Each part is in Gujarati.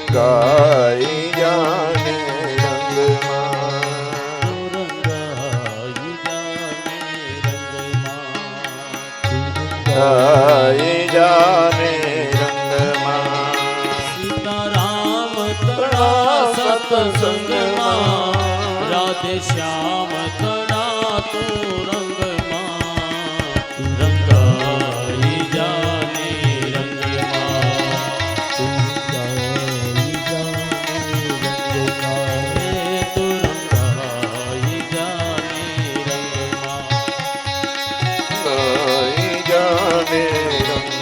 રંગાઈ જાને રંગમાં, રંગાઈ જાને રંગમાં, રંગાઈ જાને રંગમાં. સીતારામ તણા સત્સંગમાં, રાધે શ્યામ તણા તું રંગમાં, રંગાઈ જાને રંગમાં, રંગાઈ જાને રંગમાં, તું રંગાઈ જાને રંગમાં. રંગાઈ જાને રંગમાં.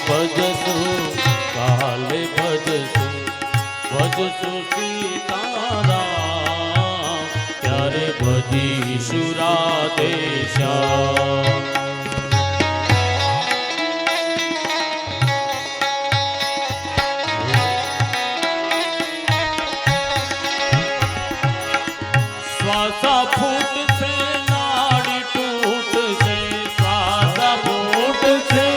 ભજશું કાલે ભજશું, ભજશું સીતારામ, ત્યારે ભજીશું રાધે શ્યામ. શ્વાસા ફૂટશે નાડી તૂટશે, શ્વાસા ફૂટશે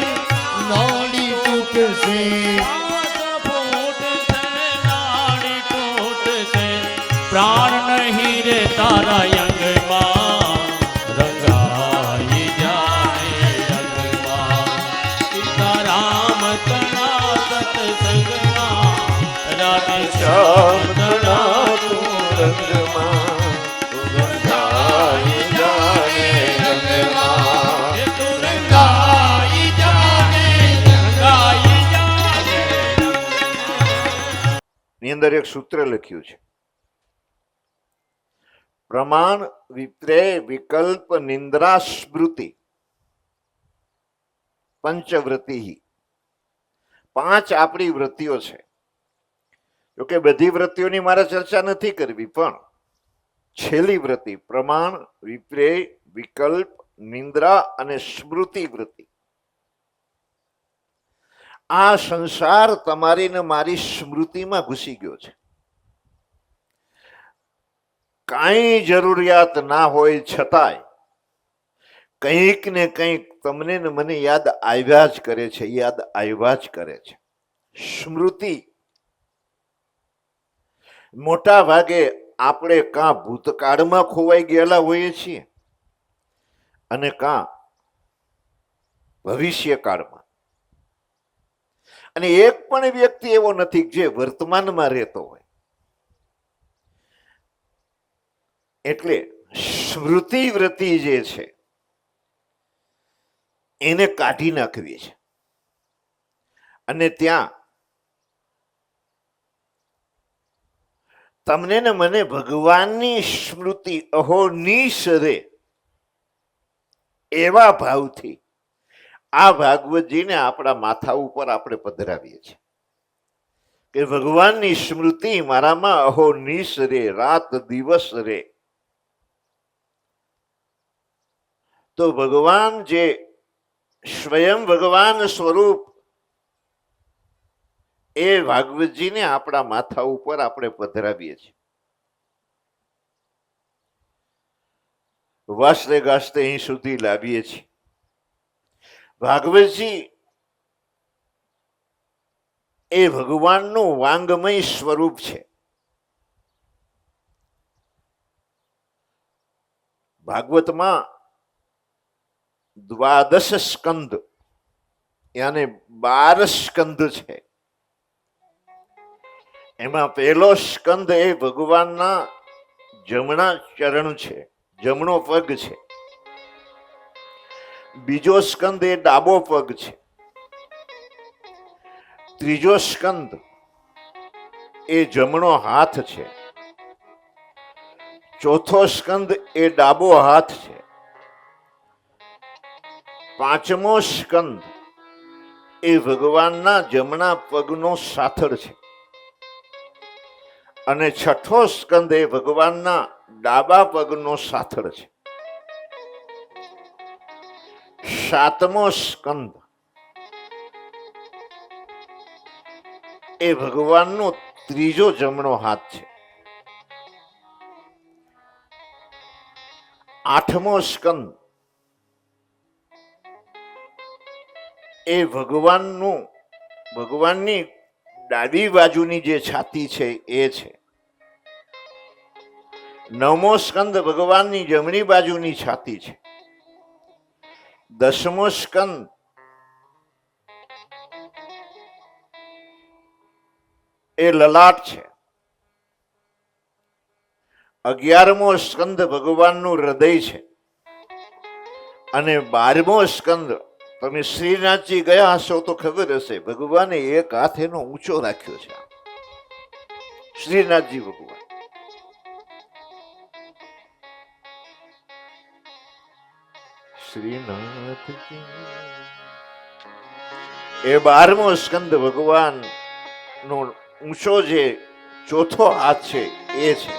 નાડી તૂટશે, શ્વાસા ફૂટશે નાડી તૂટશે, પ્રાણ નહીં રે તારા અંગમાં, રંગાઈ જાને રંગમાં. સીતારામ તણા સત્સંગમાં, રાધે શ્યામ તણા તું રંગમાં, રંગાઈ જાને રંગમાં. રંગાઈ જાને રંગાઈ જાને. ની અંદર એક સૂત્ર લખ્યું છે, પ્રમાણ વિપ્રેય વિકલ્પ નિંદ્રા સ્મૃતિ પંચવ્રતિ. 5 આપણી વૃત્તિઓ છે. જોકે બધી વૃત્તિઓની મારે ચર્ચા નથી કરવી, પણ છેલ્લી વૃત્તિ પ્રમાણ વિપ્રેય વિકલ્પ નિંદ્રા અને સ્મૃતિ વૃત્તિ, આ સંસાર તમારી ને મારી સ્મૃતિમાં ઘૂસી ગયો છે. કાંઈ જરૂરિયાત ના હોય છતાંય કંઈક ને કંઈક તમને ને મને યાદ આવ્યા જ કરે છે, યાદ આવ્યા જ કરે છે. સ્મૃતિ મોટા ભાગે આપણે કાં ભૂતકાળમાં ખોવાઈ ગયેલા હોઈએ છીએ અને કાં ભવિષ્યકાળમાં. અને એક પણ વ્યક્તિ એવો નથી જે વર્તમાનમાં રહેતો હોય. એટલે સ્મૃતિ વૃત્તિ જે છે એને કાઢી નાખવી છે. અને ત્યાં તમને ને મને ભગવાનની સ્મૃતિ અહોનિશરે એવા ભાવથી આ ભાગવતજીને આપણા માથા ઉપર આપણે પધરાવીએ છીએ કે ભગવાનની સ્મૃતિ મારામાં અહોનિશ રે, રાત દિવસ રે. તો ભગવાન જે સ્વયં ભગવાન સ્વરૂપ એ ભાગવતજીને આપણા માથા ઉપર આપણે પધરાવીએ છીએ. વાસતે ગાસતે અહીં સુધી લાવીએ છીએ. ભાગવતજી એ ભગવાનનું વાંગમય સ્વરૂપ છે. ભાગવતમાં 12 સ્કંદ યાને 12 સ્કંદ છે. એમાં પહેલો સ્કંદ એ ભગવાનના જમણા ચરણ છે, જમણો પગ છે. બીજો સ્કંદ એ ડાબો પગ છે. ત્રીજો સ્કંદ એ જમણો હાથ છે. ચોથો સ્કંદ એ ડાબો હાથ છે. પાંચમો સ્કંદ એ ભગવાનના જમણા પગનો સાથળ છે. અને છઠ્ઠો સ્કંદ એ ભગવાનના ડાબા પગનો સાથળ છે. સાતમો સ્કંદ એ ભગવાનનો ત્રીજો જમણો હાથ છે. આઠમો સ્કંદ એ ભગવાનની ડાબી બાજુની જે છાતી છે એ છે. નવમો સ્કંદ ભગવાનની જમણી બાજુની છાતી છે. દસમો સ્કંદ એ લલાટ છે. 11મો સ્કંદ ભગવાનનું હૃદય છે. અને 12મો સ્કંદ, તમે શ્રીનાથજી ગયા હશો તો ખબર હશે, ભગવાને એક હાથ એનો ઊંચો રાખ્યો છે. શ્રીનાથજી ભગવાન શ્રીનાથજી એ 12મો સ્કંદ ભગવાન નો ઊંચો જે ચોથો હાથ છે એ છે.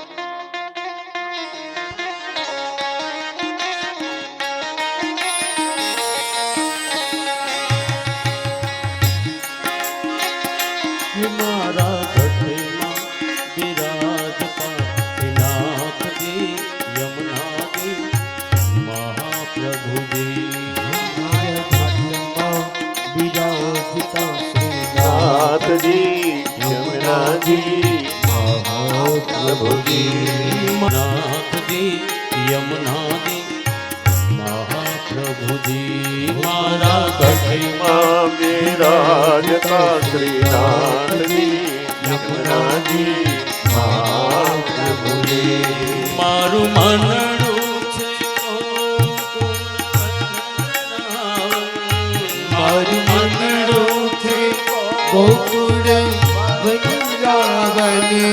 મારા ગઢમાં બિરાજતા નાથજી યમુનાજી મહાપ્રભુજી. નાથજી યમુનાજી મહાપ્રભુજી. નાથજી યમુનાજી મહાપ્રભુજી. મારા ગઢમાં બિરાજતા શ્રીનાથજી યમુનાજી મહાપ્રભુજી. મારું મનડું છે મારું મનડું છે ગોકુળ વૃંદાવને.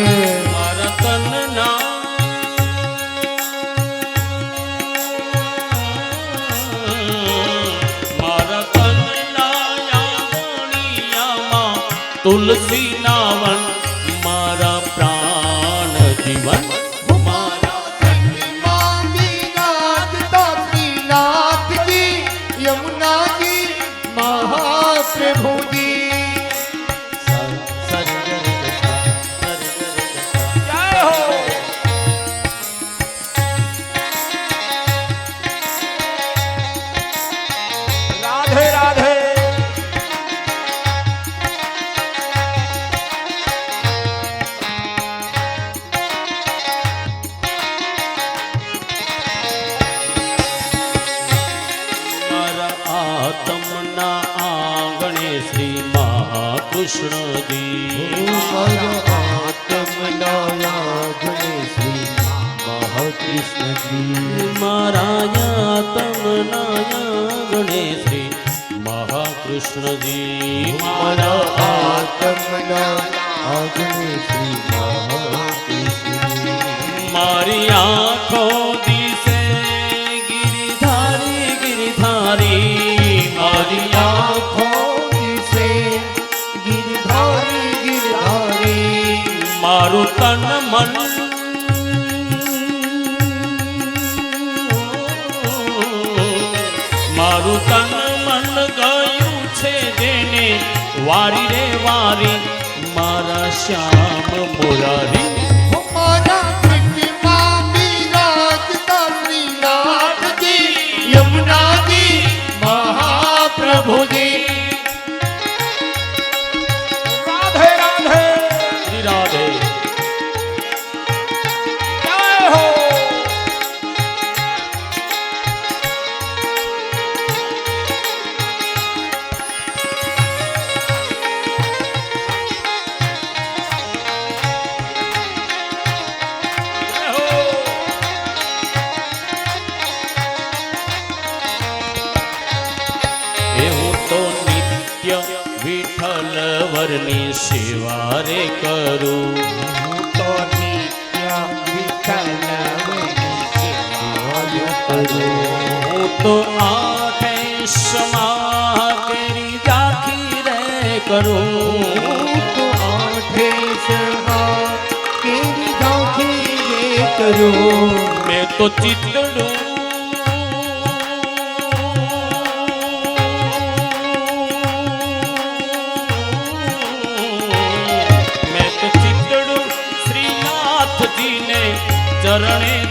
મારા તનના મારા તનના યામણિયામાં તુલસી નાવન મારા પ્રાણ જીવન. મારા ગઢમાં બિરાજતા શ્રીનાથજી યમુનાજી મહાપ્રભુજી. જય હો. રાધે રાધે. મારા આત્મના આંગણે શ્રી મહાકૃષ્ણજી. મારા આત્મના આંગણે શ્રી મહાકૃષ્ણજી. મારા મારી આંખો દિશે ગિરિધારી ગિરિધારી. મારી આંખો મારું તન મન મારું તન મન ગયું છે જેને વારી રે વારી મારા શ્યામ મુરારી. મારા ગઢમાં બિરાજતા શ્રીનાથજી યમુનાજી મહાપ્રભુજી. રાધે રાધે. શ્રી રાધે. જય હો. હું તો નિત્ય વિઠ્ઠલ વરની સેવા રે કરું. હું તો આઠે સમા કેરી રાખી રે કરું. મેં તો ચિતડું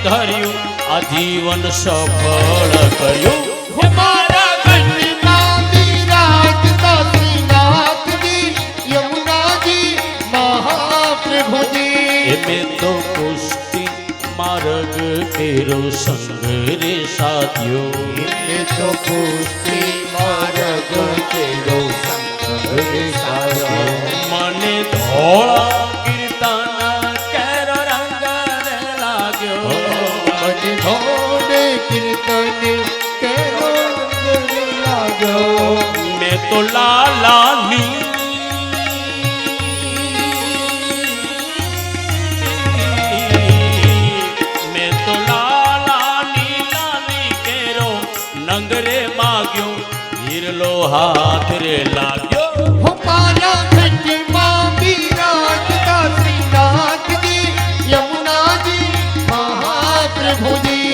ધર્યું આ જીવન સફળ કર્યું હે મારા ઘંટમાં બિરાજતા શ્રીનાથજી યમુનાજી મહાપ્રભુજી એ મેં તો પુષ્ટિ માર્ગ તેરો સંગ રે સાધ્યો એ તો પુષ્ટિ માર્ગ તેરો સંગ સારો મને ધોળા કીર્તન કેરો રંગ રે લાગ્યો મને ધોડે કીર્તન કેરો રંગ લાગ્યો મેં તો લાલાની મેં તો લાલાની લાલી કેરો નંગ રે માગ્યો હિરલો હાથ રે લાગ્યો હો મારા ઘંટમાં બિરાજતા શ્રીનાથજી યમુનાજી મહાપ્રભુજી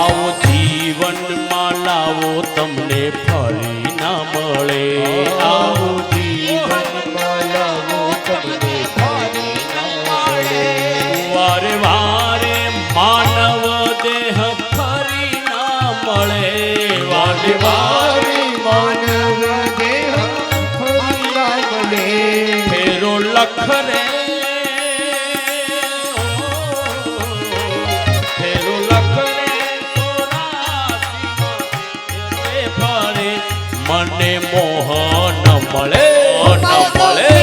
આવો જીવનમાં લાવો તમને ફરી ના મળે આવો જીવનમાં લાવો તમને ફરી ના મળે વારે વારે માનવ દેહ ફરી ના મળે વારે વારે માનવ દેહ ફરી ના મળે ફેરો લખ રે ફેરો લખ રે સોરાસીમાં ફરે મને મોહ ન મળે ન મળે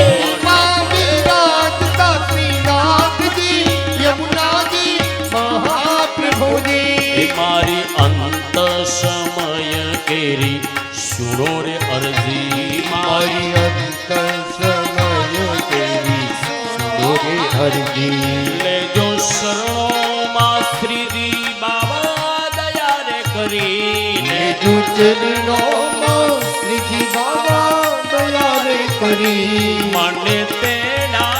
બિરાજતા શ્રીનાથજી યમુનાજી મહાપ્રભુજી એ મારી અંત સમય કેરી સુરો રે અરજી મારી મારી અંત સમય તેરી સુરે હરજી લેજો શરણોમાં શ્રીજી બાબા દયા રે કરીને ચરણોમાં શ્રીજી બાબા દયા રે કરી મને તેડા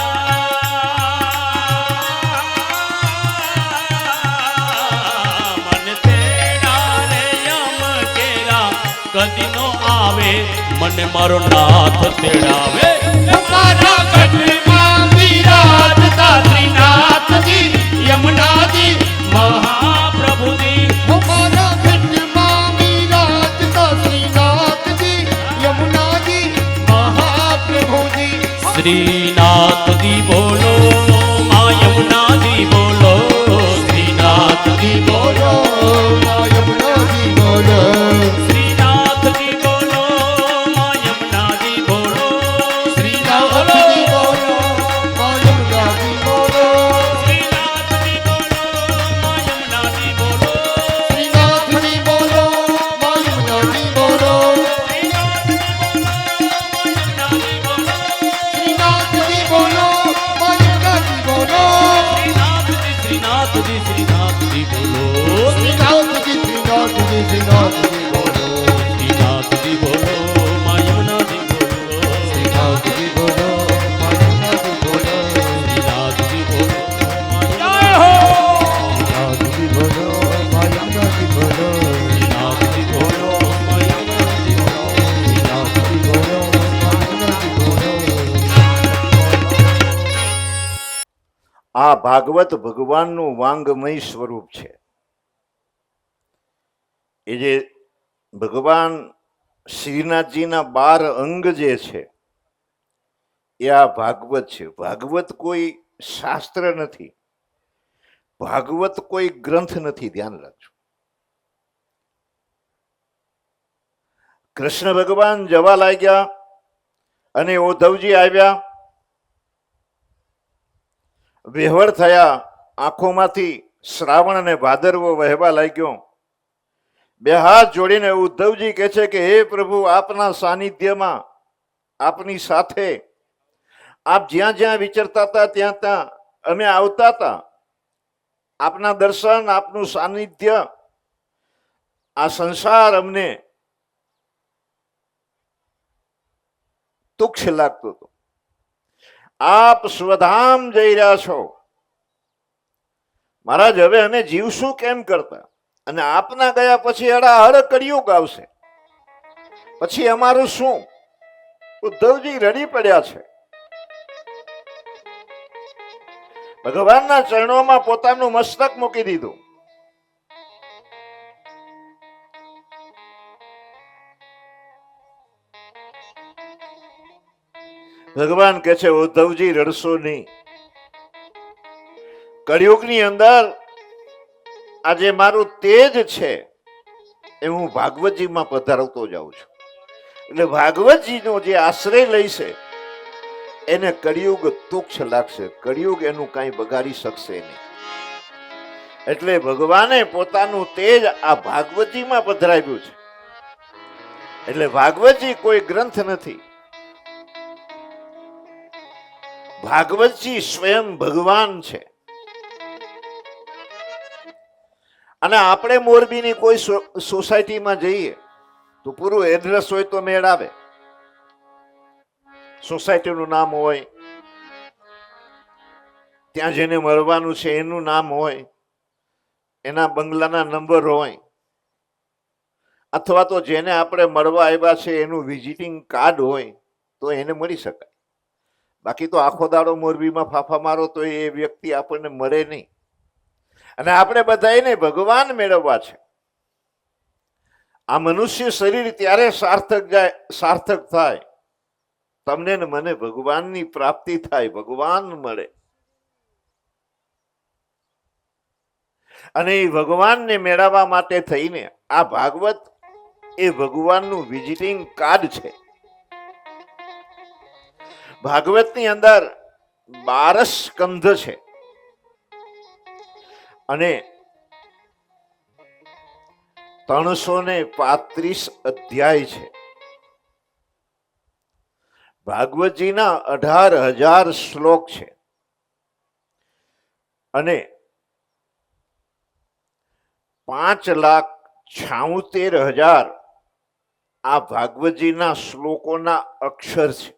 રે યમ કેરા કદી નો આવે મને મારો નાથ તેડાવે મારા ઘટમાં બિરાજતા શ્રીનાથજી યમુનાજી મહાપ્રભુજી મારા ઘટમાં બિરાજતા શ્રીનાથજી યમુનાજી મહાપ્રભુજી શ્રીનાથજી બોલો મા યમુનાજી બોલો શ્રીનાથજી બોલો યમુનાજી બોલો શ્રીનાથજી બોલો મા યમુનાજી બોલો શ્રીનાથજી બોલો યમુનાજી બોલો શ્રીનાથજી બોલો મા યમુનાજી બોલો શ્રીનાથજી બોલો યમુનાજી બોલો યમુનાજી બોલો શ્રીનાથજી બોલો યમુનાજી બોલો શ્રીનાથજી શ્રીનાથજી બોલો શ્રીનાથજી શ્રીનાથજી શ્રીનાથજી બોલો શ્રીનાથજી બોલો મા યમુનાજી બોલો શ્રીનાથજી બોલો યમુનાજી બોલો શ્રીનાથજી બોલો જય હો શ્રીનાથજી બોલો યમુનાજી બોલો શ્રીનાથજી બોલો મા યમુનાજી બોલો શ્રીનાથજી બોલો યમુનાજી બોલો આ ભાગવત ભગવાનનું વાંગમય સ્વરૂપ છે. એ જે ભગવાન શ્રીનાથજીના 12 અંગ જે છે એ આ ભાગવત છે. ભાગવત કોઈ શાસ્ત્ર નથી, ભાગવત કોઈ ગ્રંથ નથી. ધ્યાન રાખજો. કૃષ્ણ ભગવાન જવા લાગ્યા અને ઉદ્ધવજી આવ્યા, વિહવળ થયા, આંખોમાંથી શ્રાવણ અને ભાદરવો વહેવા લાગ્યો. બે હાથ જોડીને ઉદ્ધવજી કહે છે કે હે પ્રભુ, આપના સાનિધ્યમાં, આપની સાથે, આપ જ્યાં જ્યાં વિચરતા હતા ત્યાં ત્યાં અમે આવતા હતા. આપના દર્શન, આપનું સાનિધ્ય, આ સંસાર અમને તુચ્છ લાગતો હતો. આપ સ્વધામ જઈ રહ્યા છો મહારાજ, હવે અમે જીવશું કેમ કરતા? અને આપના ગયા પછી હળ કળિયુગ આવશે, પછી અમારું શું? ઉદ્ધવજી રડી પડ્યા છે. ભગવાનના ચરણોમાં પોતાનું મસ્તક મૂકી દીધું. ભગવાન કહે છે, ઉદ્ધવજી રડશો નહીં. કળિયુગની અંદર આજે મારું તેજ છે એ હું ભાગવતજીમાં પધારવતો જાઉં છું. એટલે ભાગવતજીનો જે આશ્રય લઈશે એને કળિયુગ તુચ્છ લાગશે. કળિયુગ એનું કાંઈ બગાડી શકશે નહીં. એટલે ભગવાને પોતાનું તેજ આ ભાગવતજીમાં પધરાવ્યું છે. એટલે ભાગવતજી કોઈ ગ્રંથ નથી. ભાગવતજી સ્વયં ભગવાન છે. અને આપણે મોરબીની કોઈ સોસાયટીમાં જઈએ તો પૂરું એડ્રેસ હોય તો મેળ આવે. સોસાયટીનું નામ હોય, ત્યાં જેને મળવાનું છે એનું નામ હોય, એના બંગલાના નંબર હોય, અથવા તો જેને આપણે મળવા આવ્યા છે એનું વિઝિટિંગ કાર્ડ હોય તો એને મળી શકાય. બાકી તો આખો દાડો મોરબીમાં ફાફા મારો તો એ વ્યક્તિ આપણને મળે નહીં. અને આપણે બધા એને ભગવાન મેળવવા છે. આ મનુષ્ય શરીર ત્યારે સાર્થક થાય, તમને ને મને ભગવાનની પ્રાપ્તિ થાય, ભગવાન મળે. અને એ ભગવાનને મેળવવા માટે થઈને આ ભાગવત એ ભગવાનનું વિઝિટિંગ કાર્ડ છે. ભાગવતની અંદર 12 સ્કંધ છે અને 335 અધ્યાય છે. ભાગવતજીના 18,000 શ્લોક છે અને 5,76,000 આ ભાગવતજીના શ્લોકોના અક્ષર છે.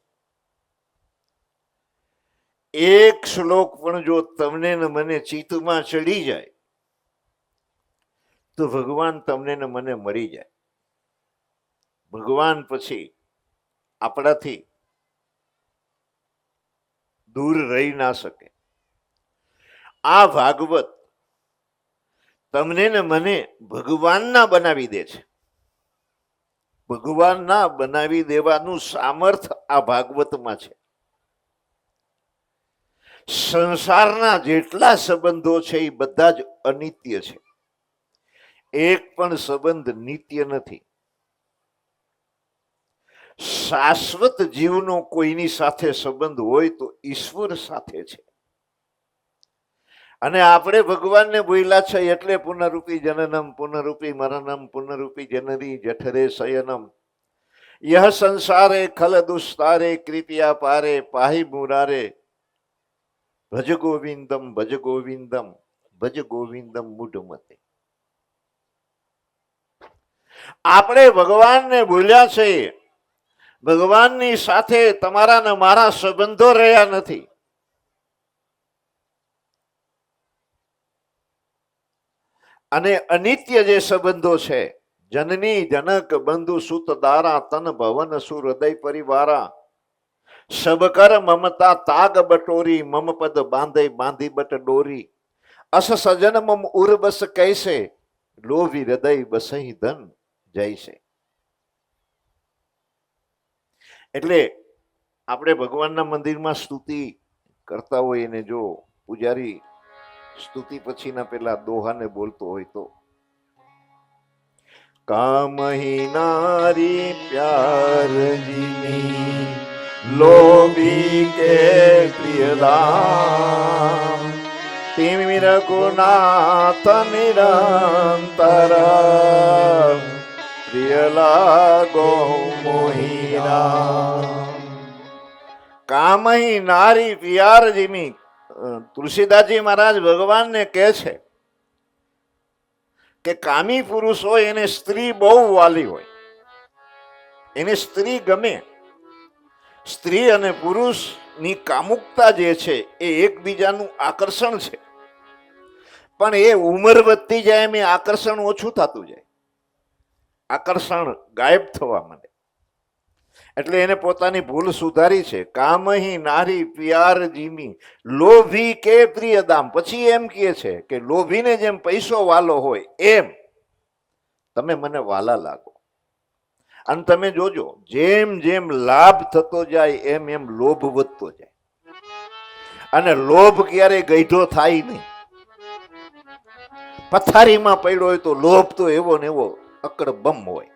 એક શ્લોક પણ જો તમને ને મને ચિત્તમાં ચડી જાય તો ભગવાન તમને ને મને મળી જાય. ભગવાન પછી આપણાથી દૂર રહી ના શકે. આ ભાગવત તમને ને મને ભગવાનના બનાવી દે છે. ભગવાનના બનાવી દેવાનું સામર્થ્ય આ ભાગવતમાં છે. સંસારના જેટલા સંબંધો છે એ બધા જ અનિત્ય છે. એક પણ સંબંધ નિત્ય નથી. શાશ્વત જીવનો કોઈની સાથે સંબંધ હોય તો ઈશ્વર સાથે છે. અને આપણે ભગવાનને બોલ્યા છે એટલે પુનરૂપી જનનમ પુનરૂપી મરણમ પુનરૂપી જનની જઠરે શયનમ યહ સંસારે ખલ દુસ્તારે કૃપયા પારે પાહી મુરારે ભજ ગોવિંદમ ભજ ગોવિંદમ ભજ ગોવિંદમ મૂઢમતે. આપણે ભગવાનને બોલ્યા છે. ભગવાનની સાથે તમારા ને મારા સંબંધો રહ્યા નથી. અને અનિત્ય જે સંબંધો છે, જનની જનક બંધુ સુત દારા તન ભવન સુ હૃદય પરિવારા સબ કર મમતા તાગ બટોરી મમ પદ બાંધે બાંધી બટ ડોરી અસ સજન મમ ઉર્બસ કૈસે લોભી હૃદય બસહી ધન જૈસે. એટલે આપણે ભગવાનના મંદિરમાં સ્તુતિ કરતા હોય ને જો પૂજારી સ્તુતિ પછીના પેલા દોહાને બોલતો હોય તો કામહી નારી પ્યારજીની લોભી કે પ્રિયદામ તિમિર ગુનાથ નિરંતર પ્રિય લાગો મોહિરા. કામહી નારી પ્યારજીની. તુલસીદાસજી મહારાજ ભગવાનને કહે છે કે કામી પુરુષ હોય એને સ્ત્રી બહુ વાલી હોય, એને સ્ત્રી ગમે. સ્ત્રી અને પુરુષની કામુકતા જે છે એ એકબીજાનું આકર્ષણ છે, પણ એ ઉંમર વધતી જાય એમ એ આકર્ષણ ઓછું થતું જાય, આકર્ષણ ગાયબ થવા માંડે. એટલે એને પોતાની ભૂલ સુધારી છે. કામહી નારી પ્યાર જીમી લોભી કે પ્રિય દામ. પછી એમ કહે છે કે લોભીને જેમ પૈસો વાલો હોય એમ તમે મને વાલા લાગો. અને તમે જોજો, જેમ જેમ લાભ થતો જાય એમ એમ લોભ વધતો જાય. અને લોભ ક્યારેય ગઈઢો થાય નહીં. પથારીમાં પડ્યો હોય તો લોભ તો એવો ને એવો અકડબમ હોય.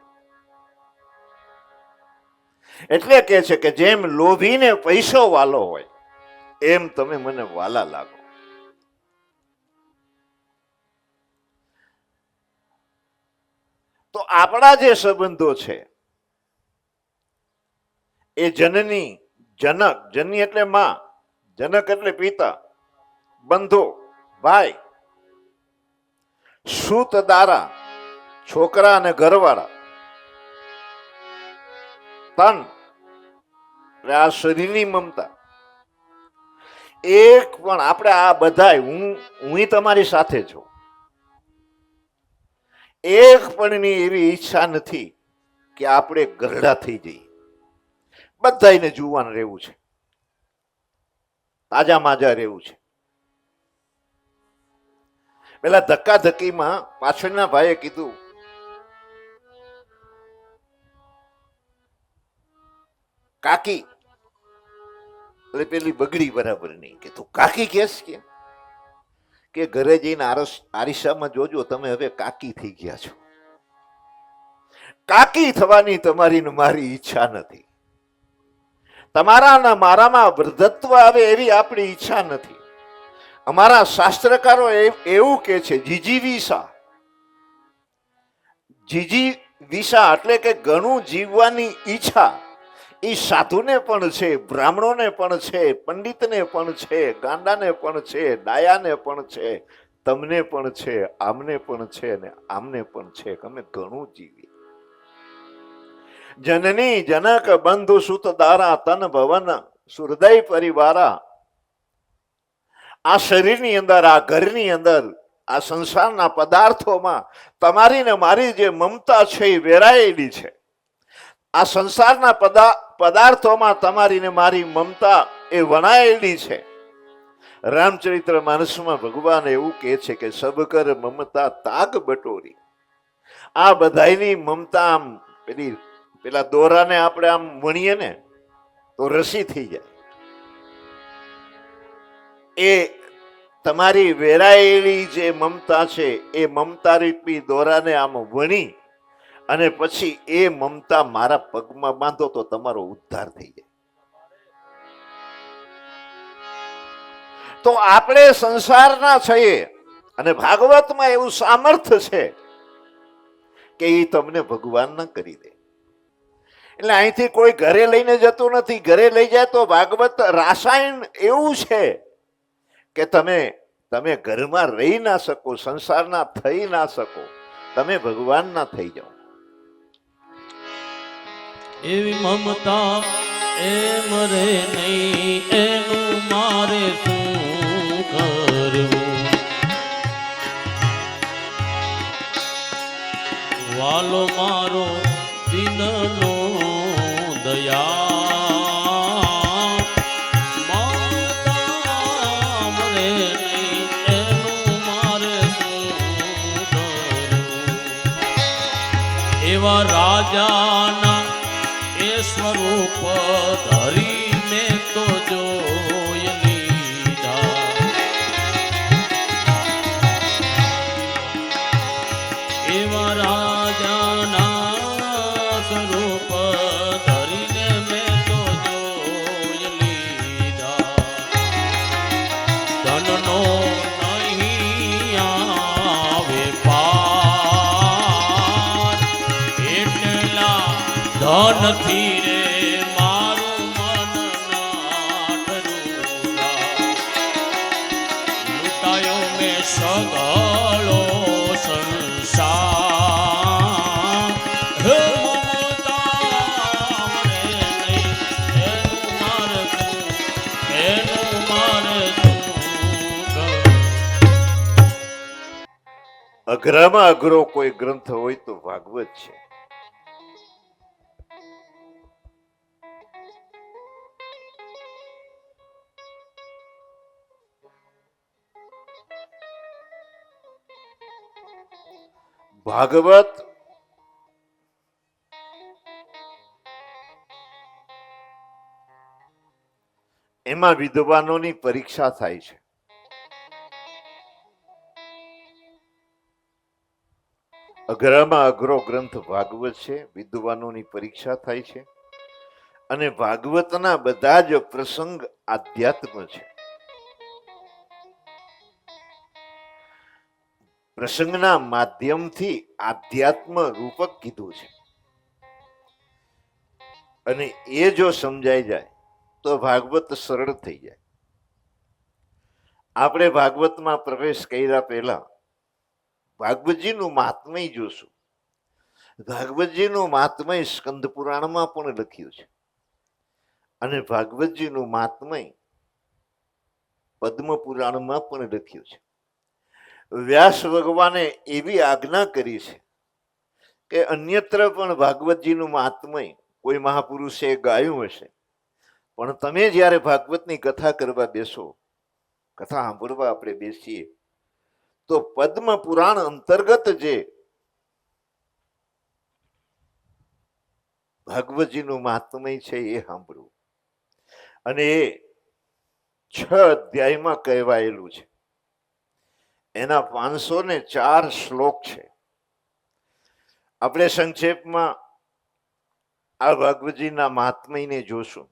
એટલે કે છે કે જેમ લોભીને પૈસો વાલો હોય એમ તમે મને વાલા લાગો. તો આપણા જે સંબંધો છે એ જનની, જનક, જનની એટલે માં, જનક એટલે પિતા, બંધુ ભાઈ, સૂત દારા છોકરા અને ઘરવાળા, તન આ શરીરની મમતા, એક પણ આપણે આ બધાય હું તમારી સાથે છું, એક પણની એવી ઈચ્છા નથી કે આપણે ગરડા થઈ જઈએ. બધાને જુવાન રહેવું છે, તાજા માજા રહેવું છે. પેલા ધક્કા ધક્કીમાં પાછળના ભાઈએ કીધું, કાકી, એટલે પેલી બગડી બરાબર નહીં કે તું કાકી કેસ કે ઘરે જઈને આરીસામાં જોજો તમે હવે કાકી થઈ ગયા છો. કાકી થવાની તમારી ને મારી ઈચ્છા નથી. તમારા ના મારામાં વૃદ્ધત્વ આવે એવી આપણી ઈચ્છા નથી. અમારા શાસ્ત્રકારો એવું કે છે, જીજીવિષા. જીજીવિષા એટલે કે ઘણું જીવવાની ઈચ્છા એ સાધુને પણ છે, બ્રાહ્મણોને પણ છે, પંડિતને પણ છે, ગાંડાને પણ છે, ડાયાને પણ છે, તમને પણ છે, આમને પણ છે ને આમને પણ છે કે અમે ઘણું જીવીએ. જનની જનક બંધુ સુત દારા તન ભવન સુહૃદય પરિવારા. આ શરીરની અંદર, આ ઘરની અંદર, આ સંસારના પદાર્થોમાં તમારી ને મારી જે મમતા છે એ વેરાયેલી છે. આ સંસારના પદાર્થોમાં તમારી ને મારી મમતા એ વણાયેલી છે. રામચરિત્ર માનસમાં ભગવાન એવું કહે છે કે સબ કર મમતા તાગ બટોરી. આ બધાની મમતા આમ પેલા દોરાને આપણે આમ વણીએ ને તો રસી થઈ જાય. એ તમારી વેરાયેલી જે મમતા છે એ મમતા રૂપી દોરાને આમ વણી અને પછી એ મમતા મારા પગમાં બાંધો તો તમારો ઉદ્ધાર થઈ જાય. તો આપણે સંસારના છીએ અને ભાગવતમાં એવું સામર્થ્ય છે કે એ તમને ભગવાન ન કરી દે. એટલે અહીંથી કોઈ ઘરે લઈને જતું નથી. ઘરે લઈ જાય તો ભાગવત રાસાયણ એવું છે કે તમે ઘરમાં રહી ના શકો, સંસારના થઈ ના શકો, તમે ભગવાનના થઈ જાઓ. એવી મમતા એમ રે નહીં, એનું મારે શું કરવું? વાલો મારો દિનનો દયા, મમતા મરે નહીં, એનું મારે શું કરવું? એવા રાજાના એ સ્વરૂપ ધરી મેં તો જોઈ લીધા. એવા રાજાના સ્વરૂપ ધરીને મેં તો જોઈ લીધા. ધનનો નહીં આવે પાર, એટલા ધનથી રે મારું મન ના ડરૂલા. લૂંટાયો મેં સગળો સંસાર, અઘરામાં અઘરો કોઈ ગ્રંથ હોય તો ભાગવત છે. ભાગવત એમાં વિદ્વાનોની પરીક્ષા થાય છે. અઘરામાં અઘરો ગ્રંથ ભાગવત છે. વિદ્વાનોની પરીક્ષા થાય છે અને ભાગવતના બધા જ પ્રસંગ આધ્યાત્મ છે. પ્રસંગના માધ્યમથી આધ્યાત્મ રૂપક કીધું છે અને એ જો સમજાઈ જાય તો ભાગવત સરળ થઈ જાય. આપણે ભાગવતમાં પ્રવેશ કર્યા પહેલા ભાગવતજીનું મહાત્મય જોશું. ભાગવતજીનું મહાત્મય સ્કંદ પુરાણમાં પણ લખ્યું છે અને ભાગવતજીનું મહાત્મય પદ્મ પુરાણમાં પણ લખ્યું છે. વ્યાસ ભગવાને એવી આજ્ઞા કરી છે કે અન્યત્ર પણ ભાગવતજીનું મહાત્મય કોઈ મહાપુરુષે ગાયું હશે, પણ તમે જ્યારે ભાગવતની કથા કરવા બેસો, કથા સાંભળવા આપણે બેસીએ, તો પદ્મ પુરાણ અંતર્ગત જે ભાગવતજીનું મહાત્મય છે એ સાંભળવું. અને એ 6 અધ્યાયમાં કહેવાયેલું છે. એના 504 શ્લોક છે. આપણે સંક્ષેપમાં આ ભાગવતજીના મહાત્મયને જોશું.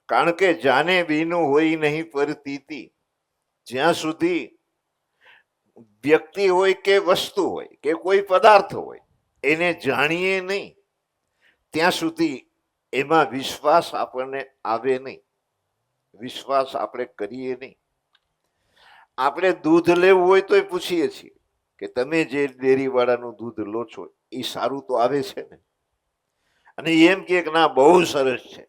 કારણ કે જાને બીનું હોય નહીં પરતીતિ, જ્યાં સુધી વ્યક્તિ હોય કે વસ્તુ હોય કે કોઈ પદાર્થ હોય એને જાણીએ નહીં ત્યાં સુધી એમાં વિશ્વાસ આપણને આવે નહીં, વિશ્વાસ આપણે કરીએ નહીં. આપણે દૂધ લેવું હોય તોય પૂછીએ છીએ કે તમે જે ડેરીવાળાનું દૂધ લો છો એ સારું તો આવે છે ને? અને એમ કે ના બહુ સરસ છે,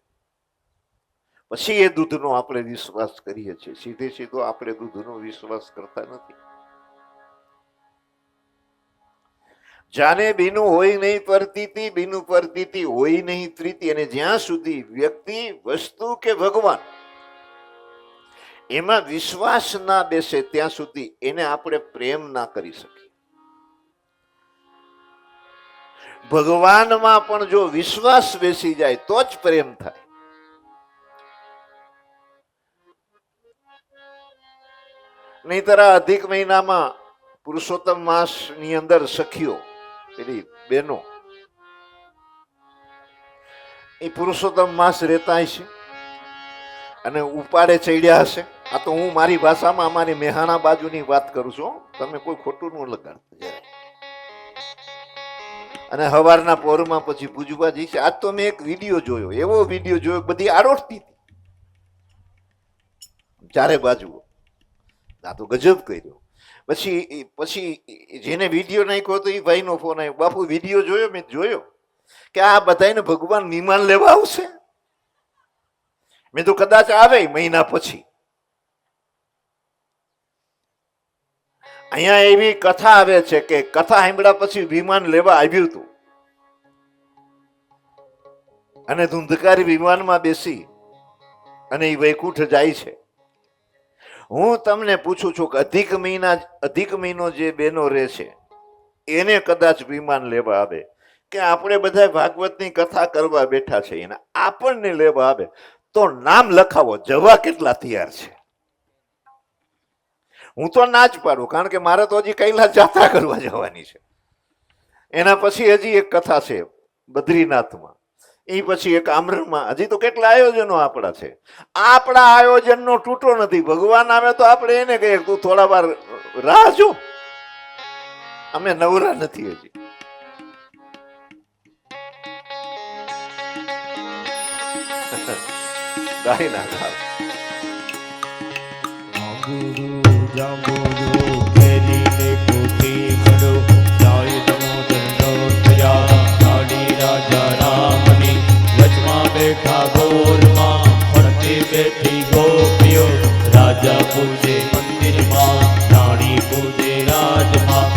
પછી એ દૂધનો આપણે વિશ્વાસ કરીએ છીએ. સીધે સીધો આપણે દૂધનો વિશ્વાસ કરતા નથી. જાને બીનું હોય નહીં પરતીતિ, બીનું પરતીતિ હોય નહીં પ્રીતિ. અને જ્યાં સુધી વ્યક્તિ, વસ્તુ કે ભગવાન એમાં વિશ્વાસ ના બેસે ત્યાં સુધી એને આપણે પ્રેમ ના કરી શકીએ. ભગવાનમાં પણ જો વિશ્વાસ બેસી જાય તો જ પ્રેમ થાય. નહીંતર આ અધિક મહિનામાં પુરુષોત્તમ માસ ની અંદર સખીઓ, પેલી બહેનો, એ પુરુષોત્તમ માસ રહેતા હશે અને ઉપાડે ચડ્યા હશે. આ તો હું મારી ભાષામાં અમારી મેહાણા બાજુની વાત કરું છું, તમે કોઈ ખોટું ન લગાડતા. અને સવારના પોરમાં પછી પૂજવા જઈશે. આજ તો મેં એક વિડીયો જોયો, એવો વિડીયો જોયો, બધી આરોટતી હતી ચારે બાજુ. આ તો ગજબ કર્યો. પછી જેને વિડીયો નાખ્યો હતો એ ભાઈનો ફોન આવ્યો, બાપુ વિડીયો જોયો? મેં જોયો કે આ બધાને ભગવાન વિમાન લેવા આવશે. મેં તો કદાચ આવે મહિના પછી. અહીંયા એવી કથા આવે છે કે કથા સાંભળ્યા પછી વિમાન લેવા આવ્યું હતું અને ધુંધકારી વિમાનમાં બેસી અને એ વૈકુંઠ જાય છે. હું તમને પૂછું છું કે અધિક મહિનો જે બહેનો રહે છે એને કદાચ વિમાન લેવા આવે કે આપણે બધા ભાગવતની કથા કરવા બેઠા છે એને આપણને લેવા આવે તો નામ લખાવો, જવા કેટલા તૈયાર છે? હું તો ના જ પાડું, કારણ કે મારે તો હજી કૈલાસ જાત્રા કરવા જવાની છે. એના પછી હજી એક કથા છે બદ્રીનાથમાં, એ પછી એક આમરણમાં. હજી તો કેટલા આયોજનો આપણા છે. આપણા આયોજનનો તૂટો નથી. ભગવાન આવે તો આપણે એને કહીએ તું થોડા વાર રાહ જો, અમે નવરા નથી હજી. ગાઈ ના ગાવ. ગુરુ જાંબુરુ ખેલીને કોઠી કરો, જાય દામોદર નો થયા લાડી રાજા રામની. વચમાં બેઠા ગોરમાં, ફરતે બેઠી ગોપીઓ. રાજા પૂજે મંદિરમાં, રાણી પૂજે રાજમાં,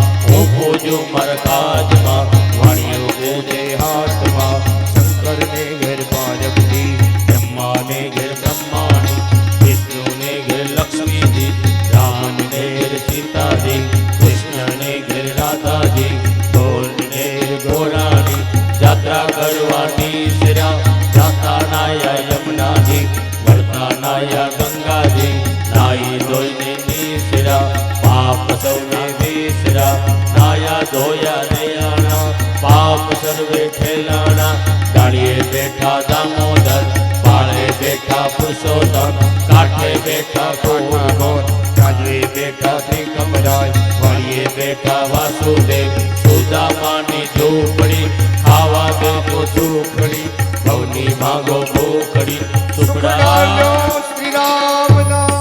પહોંચ્યો મારા કાજમાં. વાણીઓ પૂજે હાથમાં શંકરને ઘેર પાર્વતી, બ્રહ્માને ઘેર બ્રહ્માણી, વિષ્ણુને ઘેર લક્ષ્મીજી, રામને ઘેર સીતાજી, કૃષ્ણને ઘેર રાધાજી, ગોરને ઘેર ગોરાણી. જાત્રા કરવાની શિરા, જાતા નાયા યમુનાજી, વળતા નાયા ગંગાજી. નાઈ ધોઈને નીસરા, પાપ સૌને વિસરા, નાયા ધોયા નયાણા, પાપ સર્વે ખેલાણા. ડાળીએ બેઠા દામોદર, પાળે બેઠા પુરુષોત્તમ, કાંઠે બેઠા કોણ, રાજવે બેઠા ત્રિકમરાય, વાળીએ બેઠા વાસુદેવ. સુદામાની ઝૂંપડી, ખાવા બેઠો સુખડી, ભવની માગો ભૂખડી. સુખડા શ્રી રામના.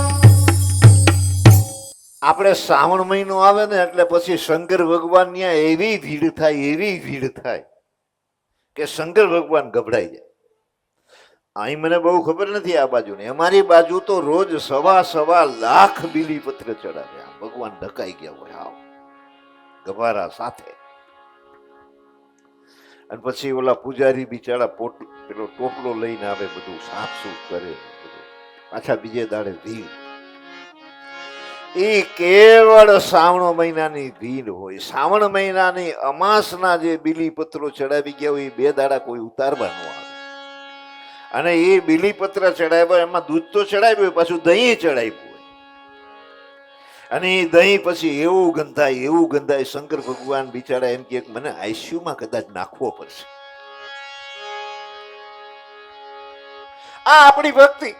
આપણે શ્રાવણ મહિનો આવે ને એટલે પછી શંકર ભગવાન ત્યાં એવી ભીડ થાય કે શંકર ભગવાન ગભરાઈ જાય. અહીં મને બહુ ખબર નથી આ બાજુની, અમારી બાજુ તો રોજ 1.25 લાખ બીલીપત્ર ચડાવે. આમ ભગવાન ઢકાઈ ગયા હોય આવ ગભારા સાથે. અને પછી ઓલા પૂજારી બિચારા પેલો ટોપલો લઈને આવે, બધું સાફ સૂફ કરે, પાછા બીજે દાડે ભીડ. એ કેવળ શ્રાવણ મહિનાની ભીડ હોય. શ્રાવણ મહિનાની અમાસના જે બીલીપત્રો ચડાવી ગયા હોય એ 2 દાડા કોઈ ઉતારવા ન આવે. અને એ બીલીપત્ર ચડાવ્યા એમાં દૂધ તો ચડાવ્યું હોય, પાછું દહીં ચડાવ્યું હોય. અને એ દહીં પછી એવું ગંધાય. શંકર ભગવાન બિચારા એમ કે મને આઈસીયુમાં કદાચ નાખવો પડશે. આ આપણી ભક્તિ.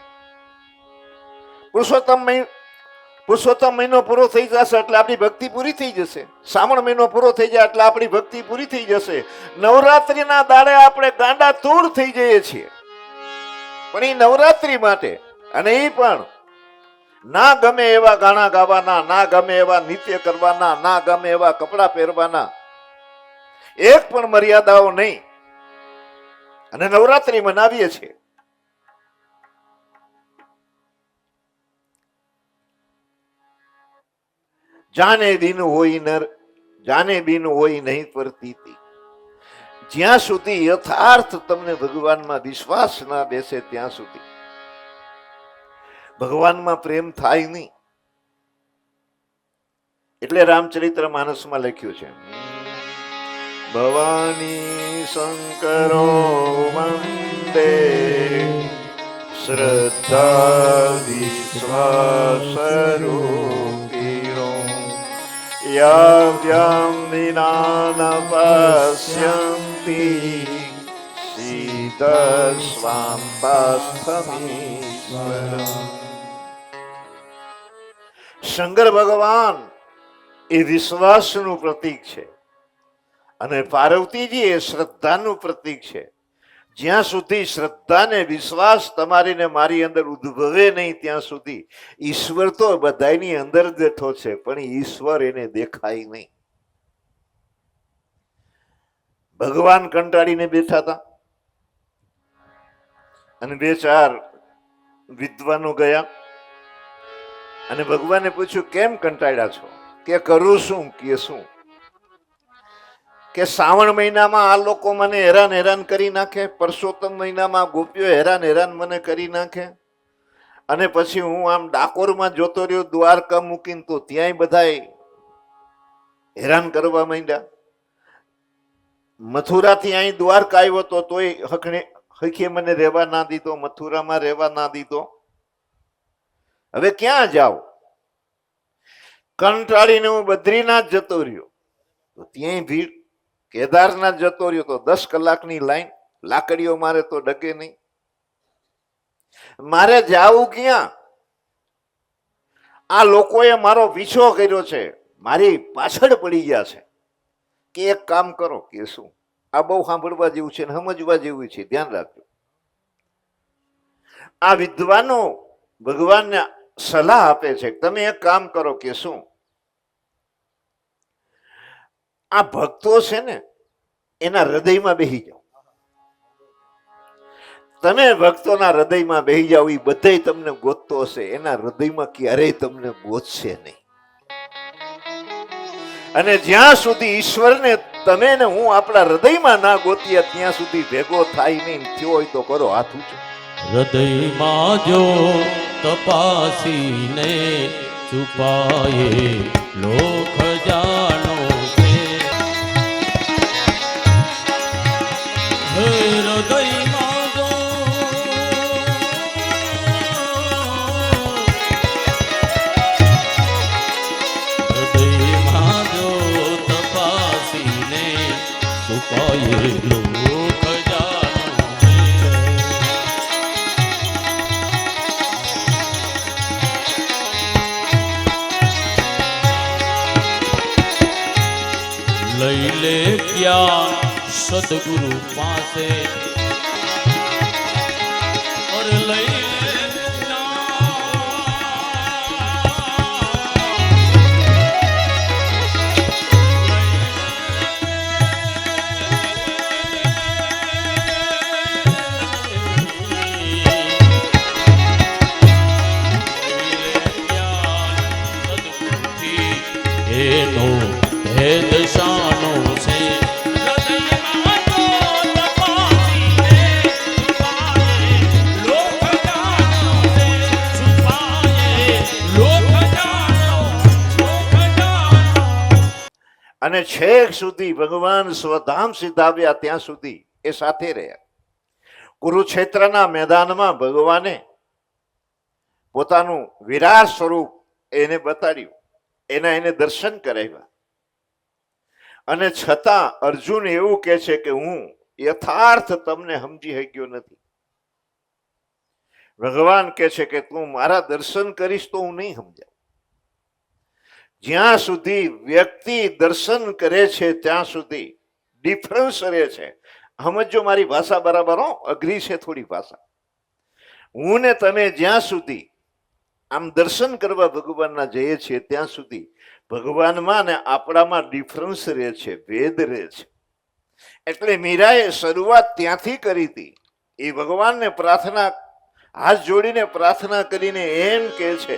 પુરુષોત્તમ મહિનો પૂરો થઈ જશે એટલે આપણી ભક્તિ પૂરી થઈ જશે. શ્રાવણ મહિનો પૂરો થઈ જાય એટલે આપણી ભક્તિ પૂરી થઈ જશે. નવરાત્રીના દાડે આપણે ગાંડા તૂર થઈ જઈએ છીએ, પણ એ નવરાત્રી માટે. અને એ પણ ના ગમે એવા ગાણા ગાવાના, ના ગમે એવા નિત્ય કરવાના, ના ગમે એવા કપડા પહેરવાના, એક પણ મર્યાદાઓ નહીં. અને નવરાત્રી મનાવીએ છીએ. જાને બિન હોય નહીં પરતીતી. જ્યાં સુધી યથાર્થ તમને ભગવાનમાં વિશ્વાસ ના બેસે ત્યાં સુધી ભગવાનમાં પ્રેમ થાય નહીં. એટલે રામચરિત્ર માનસમાં લખ્યું છે, ભવાની શંકરો વંદે શ્રદ્ધા વિશ્વાસ યાવ્યામ વિના ન પશ્યન્તિ શીતસ્વાંતસ્થમીશ્વરમ. શંકર ભગવાન એ વિશ્વાસનું પ્રતીક છે અને પાર્વતીજી એ શ્રદ્ધાનું પ્રતીક છે. જ્યાં સુધી શ્રદ્ધા ને વિશ્વાસ તમારી ને મારી અંદર ઉદ્ભવે નહીં ત્યાં સુધી ઈશ્વર તો બધાની અંદર બેઠો છે, પણ ઈશ્વર એને દેખાય નહીં. ભગવાન કંટાળીને બેઠા હતા અને 2-4 વિદ્વાનો ગયા અને ભગવાને પૂછ્યું, કેમ કંટાળ્યા છો? કે કરું શું કે શું? કે શ્રાવણ મહિનામાં આ લોકો મને હેરાન કરી નાખે, પરસોત્તમ મહિનામાં ગોપીઓ હેરાન મને કરી નાખે, અને પછી હું આમ ડાકોરમાં જોતો રહ્યો દ્વારકા મૂકીને તો ત્યાંય બધાય હેરાન કરવા માંડ્યા. મથુરાથી અહીં દ્વારકા આવ્યો તો તોય હખે મને રહેવા ના દીધો, મથુરામાં રહેવા ના દીધો. હવે ક્યાં જાઉં? કંટાળીને હું બદ્રીનાથ જતો રહ્યો તો ત્યાંય ભીડ. કેદારનાથ જતો રહ્યો તો 10 કલાકની લાઈન, લાકડીઓ મારે તો ડગે નહીં. મારે જાવું ક્યાં? આ લોકોએ મારો પીછો કર્યો છે, મારી પાછળ પડી ગયા છે. કે એક કામ કરો. કે શું? આ બહુ સાંભળવા જેવું છે ને સમજવા જેવું છે, ધ્યાન રાખજો. આ વિદ્વાનો ભગવાનને સલાહ આપે છે, તમે એક કામ કરો. કે શું? આ ભક્તો છે ને એના હૃદયમાં બેસી જાઓ. તમે ભક્તોના હૃદયમાં બેસી જાઓ, એ બધાય તમને ગોતતો હશે, એના હૃદયમાં ક્યારેય તમને ગોતશે નહીં. અને જ્યાં સુધી ઈશ્વરને તમે ને હું આપણા હૃદયમાં ના ગોતીએ ત્યાં સુધી ભેગો થાય નહીં. થયો હોય તો કરો હાથ ઊંચો. હૃદયમાં જો તપાસીને છુપાયે લોક જાણો છે. હે હૃદયમાં જો હૃદયમાં જો તપાસીને છુપાયે લોક જાણો છે. લઈ લે જ્ઞાન સદગુરુ પાસે ઓર લઈ લે એનો ભેદ શાનો છે. હૃદયમાં જો તપાસીને છુપાયે લોક જાણો છે. છુપાયે લોક જાણો. અને છેક સુધી ભગવાન સ્વધામ સિદ્ધાવ્યા ત્યાં સુધી એ સાથે રહ્યા. કુરુક્ષેત્રના મેદાનમાં ભગવાને પોતાનું વિરાટ સ્વરૂપ એને બતાડ્યું. એને દર્શન કરાવ્યા. અને છતાં અર્જુન એવું કહે છે કે હું યથાર્થ તમને સમજી શક્યો નથી. ભગવાન કહે છે કે તું મારા દર્શન કરીશ તો હું નહીં સમજાવ. જ્યાં સુધી વ્યક્તિ દર્શન કરે છે ત્યાં સુધી ડિફરન્સ રહે છે. સમજો મારી ભાષા બરાબર હો, અઘરી છે થોડી ભાષા. હું ને તમે જ્યાં સુધી આમ દર્શન કરવા ભગવાનના જઈએ છીએ ત્યાં સુધી ભગવાનમાં ને આપણામાં ડિફરન્સ રહે છે, ભેદ રહે છે. એટલે મીરાએ શરૂઆત ત્યાંથી કરી હતી. એ ભગવાનને પ્રાર્થના હાથ જોડીને પ્રાર્થના કરીને એમ કહે છે,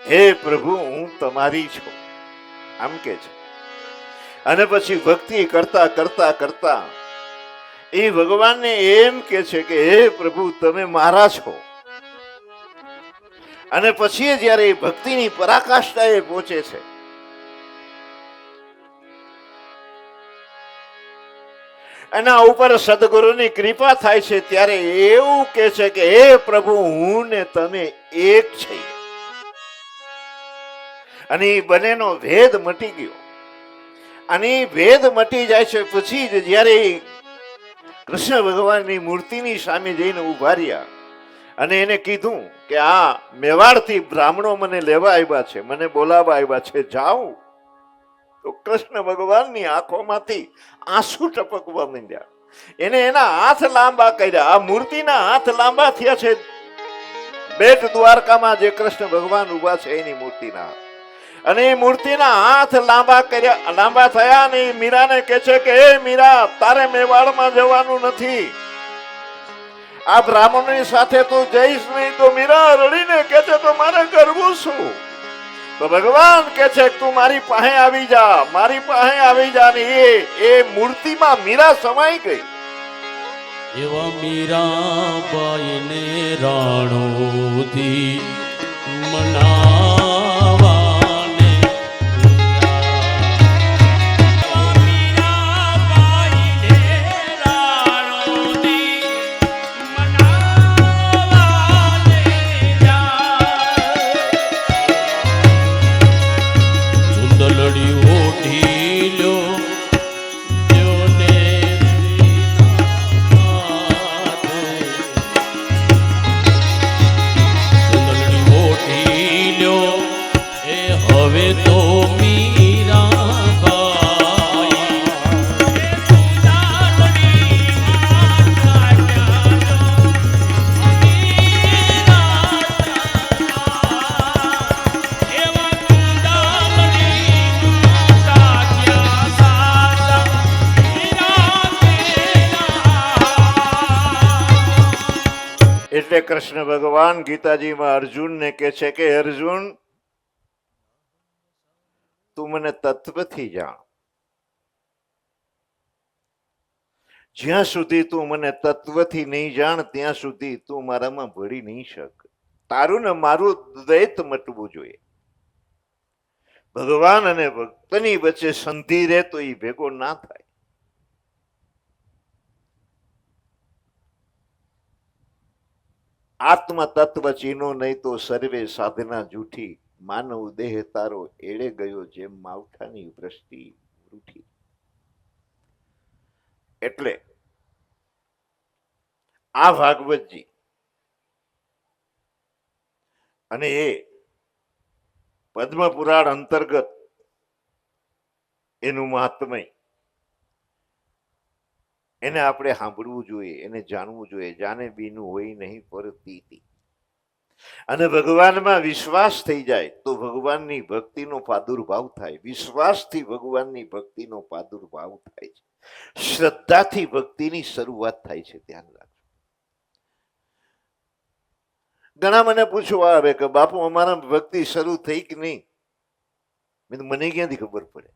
હે પ્રભુ હું તમારી છું, આમ કે છે. અને પછી ભક્તિ કરતા કરતા કરતા એ ભગવાનને એમ કે છે કે હે પ્રભુ તમે મારા છો. અને પછી જ્યારે એ ભક્તિની પરાકાષ્ઠાએ પહોંચે છે એના ઉપર સદગુરુની કૃપા થાય છે ત્યારે એવું કે છે કે હે પ્રભુ હું ને તમે એક છે. અને એ બંનેનો ભેદ મટી ગયો. અને એ ભેદ મટી જાય છે પછી જ જ્યારે કૃષ્ણ ભગવાનની મૂર્તિની સામે જઈને ઉભા રહ્યા અને એને કીધું કે આ મેવાડથી બ્રાહ્મણો મને લેવા આવ્યા છે, મને બોલાવવા આવ્યા છે, જાઉં. તો કૃષ્ણ ભગવાનની આંખોમાંથી આંસુ ટપકવા માંડ્યા. એને એના હાથ લાંબા કર્યા. આ મૂર્તિના હાથ લાંબા થયા છે. બેટ દ્વારકામાં જે કૃષ્ણ ભગવાન ઉભા છે એની મૂર્તિના હાથ. અને એ મૂર્તિના હાથ લાંબા કર્યા, લાંબા થયા. અને મીરાને કહે છે કે હે મીરા તારે મેવાડમાં જવાનું નથી. આ બ્રાહ્મણની સાથે તું જઈશ નહીં. તો મીરા રડીને કહે છે તો મારે કરવું શું? તો ભગવાન કહે છે તું મારી પાસે આવી જા, મારી પાસે આવી જા. ને એ મૂર્તિમાં મીરા સમાઈ ગઈ. એવા મીરાબાઈને રાણોથી મનાવાને એવા મીરાબાઈને રાણોથી મનાવાને ચુંદલડી ઓઢી લ્યો હવે તો એટલે કૃષ્ણ ભગવાન ગીતાજીમાં અર્જુનને કહે છે કે અર્જુન તું મને તત્વથી જાણ. જ્યાં સુધી તું મને તત્વથી નહીં જાણ ત્યાં સુધી તું મારામાં ભળી નહીં શક. તારું ને મારું દ્વૈત મટવું જોઈએ. ભગવાન અને ભક્તની વચ્ચે સંધિ રહે તો એ ભેગો ના થાય. આત્મ તત્વ ચીનો નહીં તો સર્વે સાધના જૂઠી. માનવ દેહ તારો એળે ગયો જેમ માવઠાની વૃષ્ટિ રૂઠી. એટલે આ ભાગવતજી અને એ પદ્મ પુરાણ અંતર્ગત એનું મહાત્મય એને આપણે સાંભળવું જોઈએ, એને જાણવું જોઈએ. જાને બીનું હોય નહીં પરતી. અને ભગવાનમાં વિશ્વાસ થઈ જાય તો ભગવાનની ભક્તિનો પ્રાદુર્ભાવ થાય. વિશ્વાસથી ભગવાનની ભક્તિનો પ્રાદુર્ભાવ થાય છે. શ્રદ્ધાથી ભક્તિની શરૂઆત થાય છે. ધ્યાન રાખજો. ઘણા મને પૂછવા આવે કે બાપુ અમારા ભક્તિ શરૂ થઈ કે નહીં. મને ક્યાંથી ખબર પડે?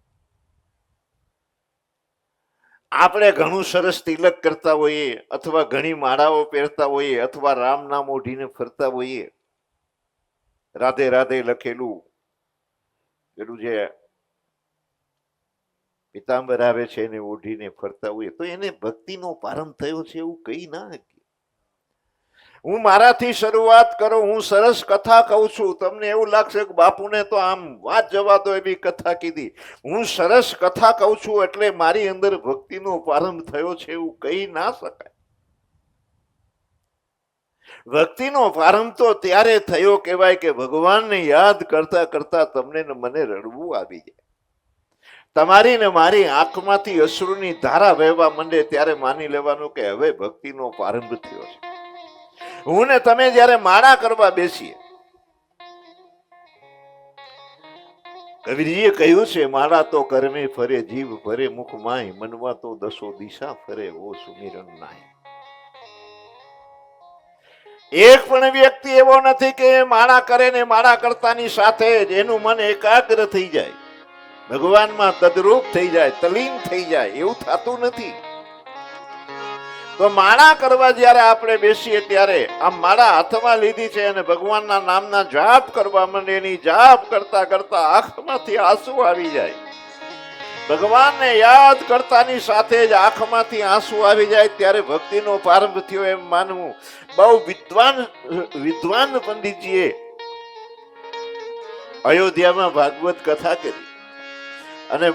આપણે ઘણું સરસ તિલક કરતા હોઈએ, અથવા ઘણી માળાઓ પહેરતા હોઈએ, અથવા રામ નામ ઓઢીને ફરતા હોઈએ, રાધે રાધે લખેલું પેલું જે પિતાંબર આવે છે એને ઓઢીને ફરતા હોઈએ, તો એને ભક્તિનો પ્રારંભ થયો છે એવું કઈ ના શકીએ. હું મારાથી શરૂઆત કરું, હું સરસ કથા કહું છું. તમને એવું લાગશે કે બાપુને તો આમ વાત જવા દો એવી કથા કીધી. હું સરસ કથા કહું છું એટલે મારી અંદર ભક્તિનો પ્રારંભ થયો છે એવું કહી ના શકાય. ભક્તિનો પ્રારંભ તો ત્યારે થયો કહેવાય કે ભગવાનને યાદ કરતા કરતા તમને ને મને રડવું આવી જાય. તમારી ને મારી આંખમાંથી અશ્રુની ધારા વહેવા માંડે ત્યારે માની લેવાનું કે હવે ભક્તિનો પ્રારંભ થયો છે. હું ને તમે જયારે માળા કરવા બેસીએ, કબીરજીએ કહ્યું છે માળા તો કરમે ફરે જીવ ફરે મુખ માય, મનવા તો દસો દિશા ફરે ઓ સુમિરન નાય. એક પણ વ્યક્તિ એવો નથી કે માળા કરે ને માળા કરતાની સાથે જ એનું મન એકાગ્ર થઈ જાય, ભગવાનમાં તદરૂપ થઈ જાય, તલીન થઈ જાય. એવું થતું નથી. તો માળા કરવા જ્યારે આપણે બેસીએ ત્યારે આ માળા હાથમાં લીધી છે અને ભગવાનના નામના જાપ કરવા માંડે. એની જાપ કરતા કરતા આંખમાંથી આંસુ આવી જાય. ભગવાનને યાદ કરતાની સાથે જ આંખમાંથી આંસુ આવી જાય ત્યારે ભક્તિનો પ્રારંભ થયો એમ માનવું. બહુ વિદ્વાન પંડિતજીએ અયોધ્યામાં ભાગવત કથા કરી અને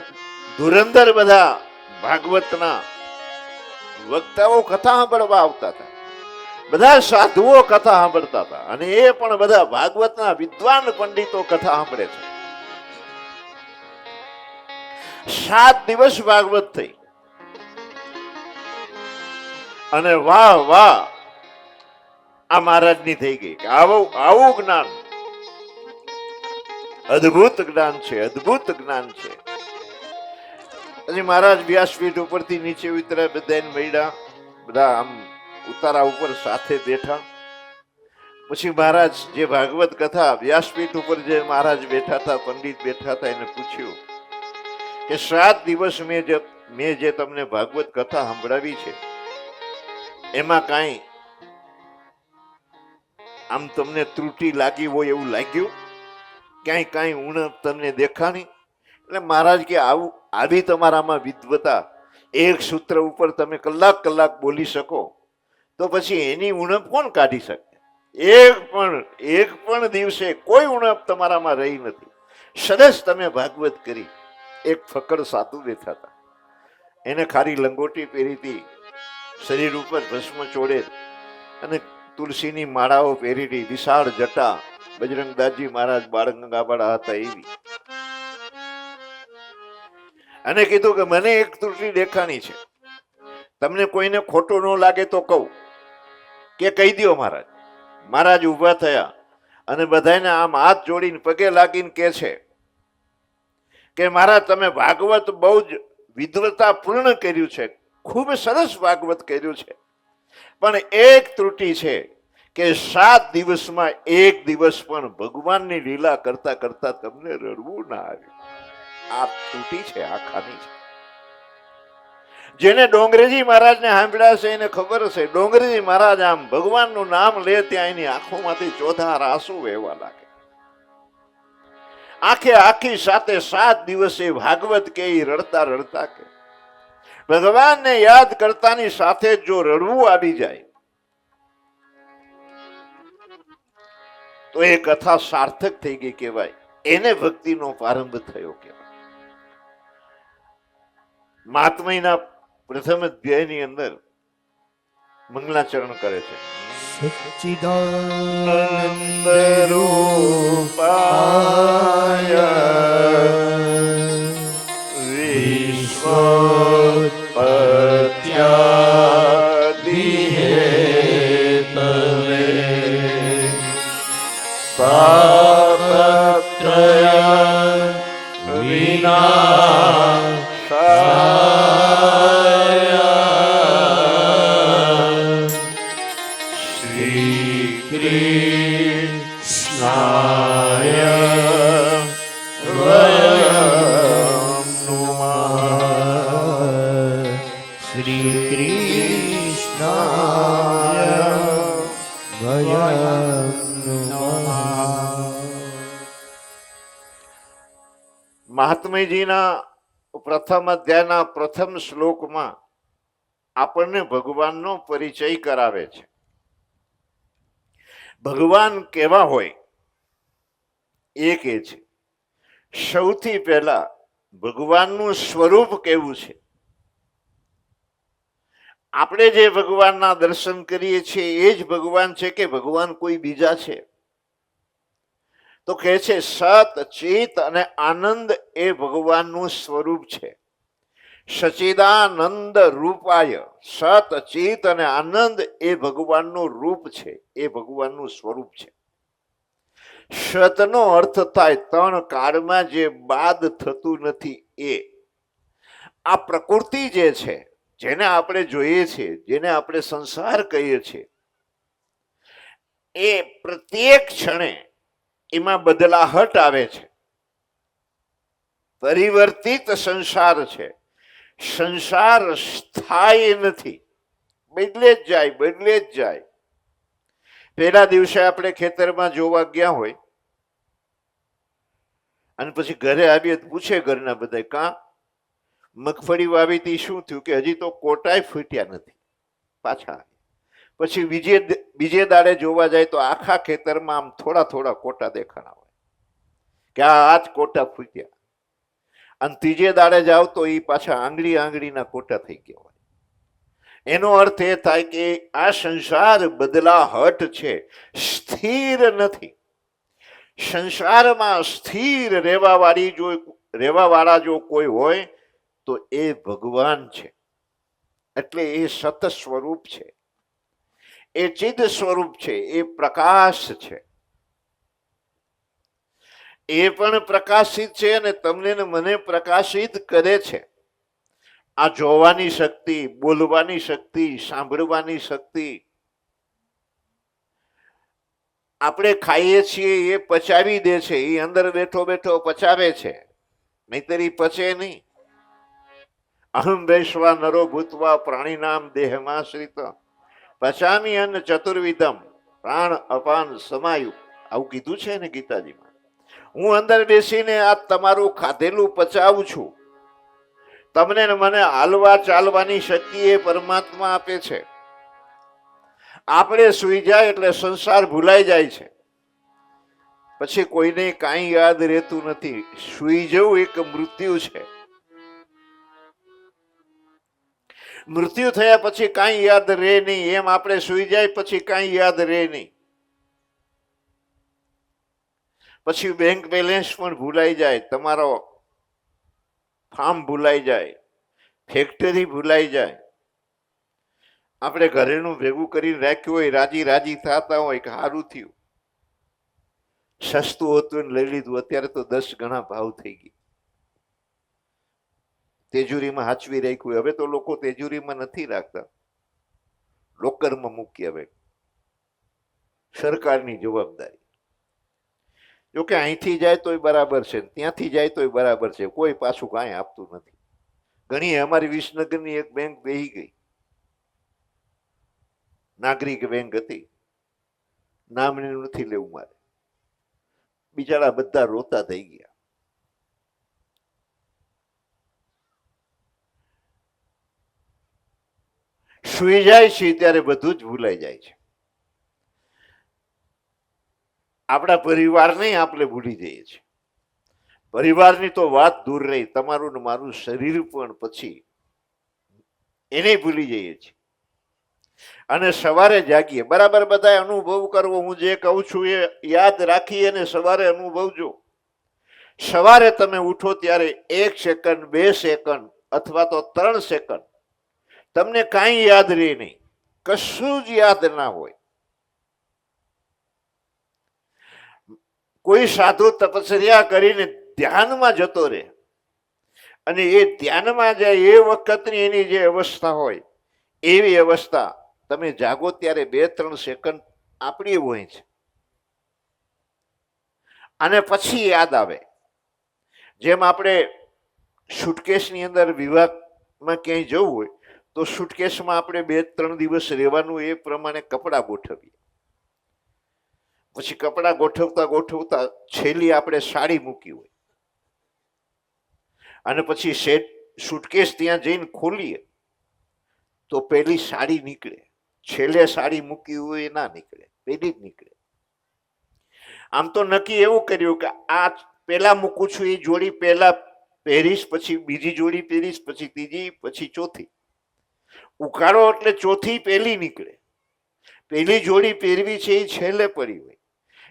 ધુરંધર બધા ભાગવતના વક્તાઓ કથા સાંભળવા આવતા હતા. બધા સાધુઓ કથા સાંભળતા હતા અને એ પણ બધા ભાગવતના વિદ્વાન પંડિતો કથા સાંભળે છે. 7 દિવસ ભાગવત થઈ અને વાહ વાહ આ મહારાજની થઈ ગઈ કે આવું જ્ઞાન, અદ્ભુત જ્ઞાન છે, અદ્ભુત જ્ઞાન છે. પછી મહારાજ વ્યાસપીઠ ઉપરથી નીચે ઉતર્યા, બધાને મળ્યા, બધા આમ ઉતારા ઉપર સાથે બેઠા. પછી મહારાજ જે ભાગવત કથા વ્યાસપીઠ ઉપર જે મહારાજ બેઠા હતા, પંડિત બેઠા હતા, એને પૂછ્યું કે 7 દિવસ મેં જે તમને ભાગવત કથા સંભળાવી છે એમાં કાંઈ આમ તમને ત્રુટિ લાગી હોય એવું લાગ્યું? ક્યાંય કાંઈ ઉણપ તમને દેખાણી? એટલે મહારાજ કે આવી તમારામાં વિદ્વતા, એક સૂત્ર ઉપર તમે કલાક બોલી શકો તો પછી એની ઉણપ કોણ કાઢી શકે? એક પણ દિવસે કોઈ ઉણપ તમારામાં રહી નથી. સરસ તમે ભાગવત કરી. એક ફકર સાધુ બેઠા હતા, એને ખારી લંગોટી પહેરી હતી, શરીર ઉપર ભસ્મ ચોડે અને તુલસીની માળાઓ પહેરી હતી, વિશાળ જટા. બજરંગદાસજી મહારાજ બાળગંગાવાળા હતા એવી. અને કીધું કે મને એક ત્રુટિ દેખાણી છે, તમને કોઈને ખોટું ન લાગે તો કહું કે કહી દો મહારાજ. મહારાજ ઊભા થયા અને બધાને આમ હાથ જોડીને પગે લાગીને કે છે કે મહારાજ તમે ભાગવત બહુ જ વિદ્વતા પૂર્ણ કર્યું છે, ખૂબ સરસ ભાગવત કર્યું છે, પણ એક ત્રુટિ છે કે 7 દિવસમાં એક દિવસ પણ ભગવાનની લીલા કરતા કરતા તમને રડવું ના આવ્યું. આ તૂટી છે, આ ખામી છે. જેને ડોંગરેજી મહારાજને સાંભળ્યા છે એને ખબર છે, ડોંગરેજી મહારાજ આમ ભગવાનનું નામ લે ત્યાં એની આંખોમાંથી ચોધાર આંસુ વહેવા લાગે. આખે આખી સાથે 7 દિવસે ભાગવત કે રડતા રડતા કે ભગવાનને યાદ કરતાની સાથે જો રડવું આવી જાય તો એ કથા સાર્થક થઈ ગઈ કહેવાય. એને ભક્તિનો પ્રારંભ થયો કહેવાય. મહાત્મયના પ્રથમ અધ્યાયની અંદર મંગલાચરણ કરે છે. સચ્ચિદાનંદ રૂપાય વિશ્વોત્પત્યાદિ હેતવે તાપત્રય વિનાશાય શ્રી કૃષ્ણાય વયમ નુમઃ. શ્રી કૃષ્ણાય વયમ નમઃ. મહાત્મયજીના પ્રથમ અધ્યાયના પ્રથમ શ્લોકમાં આપણને ભગવાનનો પરિચય કરાવે છે. ભગવાન કેવા હોય એ કહે છે. સૌથી પહેલા ભગવાનનું સ્વરૂપ કેવું છે. આપણે જે ભગવાનના દર્શન કરીએ છીએ એ જ ભગવાન છે કે ભગવાન કોઈ બીજા છે? તો કહે છે સત ચિત અને આનંદ એ ભગવાનનું સ્વરૂપ છે. સચિદાનંદ રૂપાય. સત ચિત અને આનંદ એ ભગવાનનું રૂપ છે, એ ભગવાનનું સ્વરૂપ છે. સતનો અર્થ થાય 3 કાળમાં જે બાદ થતું નથી એ. આ પ્રકૃતિ જે છે, જેને આપણે જોઈએ છીએ, જેને આપણે સંસાર કહીએ છીએ, એ પ્રત્યેક ક્ષણે એમાં બદલાહટ આવે છે. પરિવર્તિત સંસાર છે. સંસાર સ્થાયી નથી, બદલે જ જાય, બદલે જ જાય. પહેલા દિવસે આપણે ખેતરમાં જોવા ગયા હોય અને પછી ઘરે આવીએ તો પૂછે ઘરના બધા, કાં મગફળી વાવી હતી, શું થયું? કે હજી તો કોટાય ફૂટ્યા નથી, પાછા. પછી બીજે દાડે જોવા જાય તો આખા ખેતરમાં આમ થોડા થોડા કોટા દેખાણા હોય કે આ જ કોટા ફૂટ્યા. અને ત્રીજે દાડે જાવ તો એ પાછા આંગળીના કોટા થઈ ગયા હોય. એનો અર્થ એ થાય કે આ સંસાર બદલાહટ છે, સ્થિર નથી. સંસારમાં સ્થિર રહેવાવાળા જો કોઈ હોય તો એ ભગવાન છે. એટલે એ સત સ્વરૂપ છે, એ ચિદ સ્વરૂપ છે, એ પ્રકાશ છે. એ પણ પ્રકાશિત છે અને તમને ને મને પ્રકાશિત કરે છે. આ જોવાની શક્તિ, બોલવાની શક્તિ, સાંભળવાની શક્તિ. આપણે ખાઈએ છીએ એ પચાવી દે છે, એ અંદર બેઠો બેઠો પચાવે છે, નહીતર એ પચે નહીં. અહમ વૈશ્વા નરો ભૂતવા પ્રાણીનામ દેહમાશ્રિત પચામી અન્ન ચતુર્વિધમ પ્રાણ અપાન સમાયુ. આવું કીધું છે ને ગીતાજીમાં. હું અંદર બેસીને આ તમારું ખાધેલું પચાવું છું. તમને ને મને હાલવા ચાલવાની શક્તિ એ પરમાત્મા આપે છે. આપણે સુઈ જાય એટલે સંસાર ભૂલાઈ જાય છે, પછી કોઈને કાંઈ યાદ રહેતું નથી. સુઈ જવું એક મૃત્યુ છે. મૃત્યુ થયા પછી કાંઈ યાદ રહે નહીં. એમ આપણે સુઈ જાય પછી કાંઈ યાદ રહે નહીં. પછી બેંક બેલેન્સ પણ ભૂલાઈ જાય, તમારો ફાર્મ ભૂલાઈ જાય, ફેક્ટરી ભૂલાઈ જાય. આપણે ઘરેનું ભેગું કરીને રાખ્યું હોય, રાજી રાજી થતા હોય કે સારું થયું, સસ્તું હતું લઈ લીધું. અત્યારે તો 10 ગણા ભાવ થઈ ગઈ. તેજુરીમાં હાચવી રાખ્યું. હવે તો લોકો તેજુરીમાં નથી રાખતા, લોકરમાં મૂકી. હવે સરકારની જવાબદારી. જોકે અહીંથી જાય તોય બરાબર છે, ત્યાંથી જાય તોય બરાબર છે, કોઈ પાછું કાંઈ આપતું નથી. ઘણી અમારી વિસનગરની એક બેંક બેહી ગઈ, નાગરિક બેંક હતી, નામની નથી લેવું મારે, બિચારા બધા રોતા થઈ ગયા. સુઈ જાય છે ત્યારે બધું જ ભૂલાઈ જાય છે. આપણા પરિવારને આપણે ભૂલી જઈએ છીએ. પરિવારની તો વાત દૂર રહી, તમારું ને મારું શરીર પણ પછી એને ભૂલી જઈએ છીએ. અને સવારે જાગીએ, બરાબર બધા અનુભવ કરવો, હું જે કહું છું એ યાદ રાખી અને સવારે અનુભવજો. સવારે તમે ઉઠો ત્યારે 1 સેકન્ડ 2 સેકન્ડ અથવા તો 3 સેકન્ડ તમને કાંઈ યાદ રહે નહીં, કશું જ યાદ ના હોય. કોઈ સાધુ તપસ્યા કરીને ધ્યાનમાં જતો રહે અને એ ધ્યાનમાં જાય એ વખતની એની જે અવસ્થા હોય એવી અવસ્થા તમે જાગો ત્યારે 2-3 સેકન્ડ આપણી હોય છે. અને પછી યાદ આવે. જેમ આપણે સુટકેસની અંદર વિભાગમાં ક્યાંય જવું હોય તો સુટકેસમાં આપણે 2-3 દિવસ રહેવાનું, એ પ્રમાણે કપડાં ગોઠવીએ. પછી કપડાં ગોઠવતા ગોઠવતા છેલ્લી આપણે સાડી મૂકી હોય અને પછી સુટકેસ ત્યાં જઈને ખોલીએ તો પેલી સાડી નીકળે, છેલ્લે સાડી મૂકી હોય ના નીકળે, પેલી જ નીકળે. આમ તો નક્કી એવું કર્યું કે આ પેલા મૂકું છું એ જોડી પહેલા પહેરીશ, પછી બીજી જોડી પહેરીશ, પછી ત્રીજી, પછી ચોથી. ઉકાળો એટલે ચોથી પેલી નીકળે, પેલી જોડી પહેરવી છે એ છેલ્લે પડી હોય.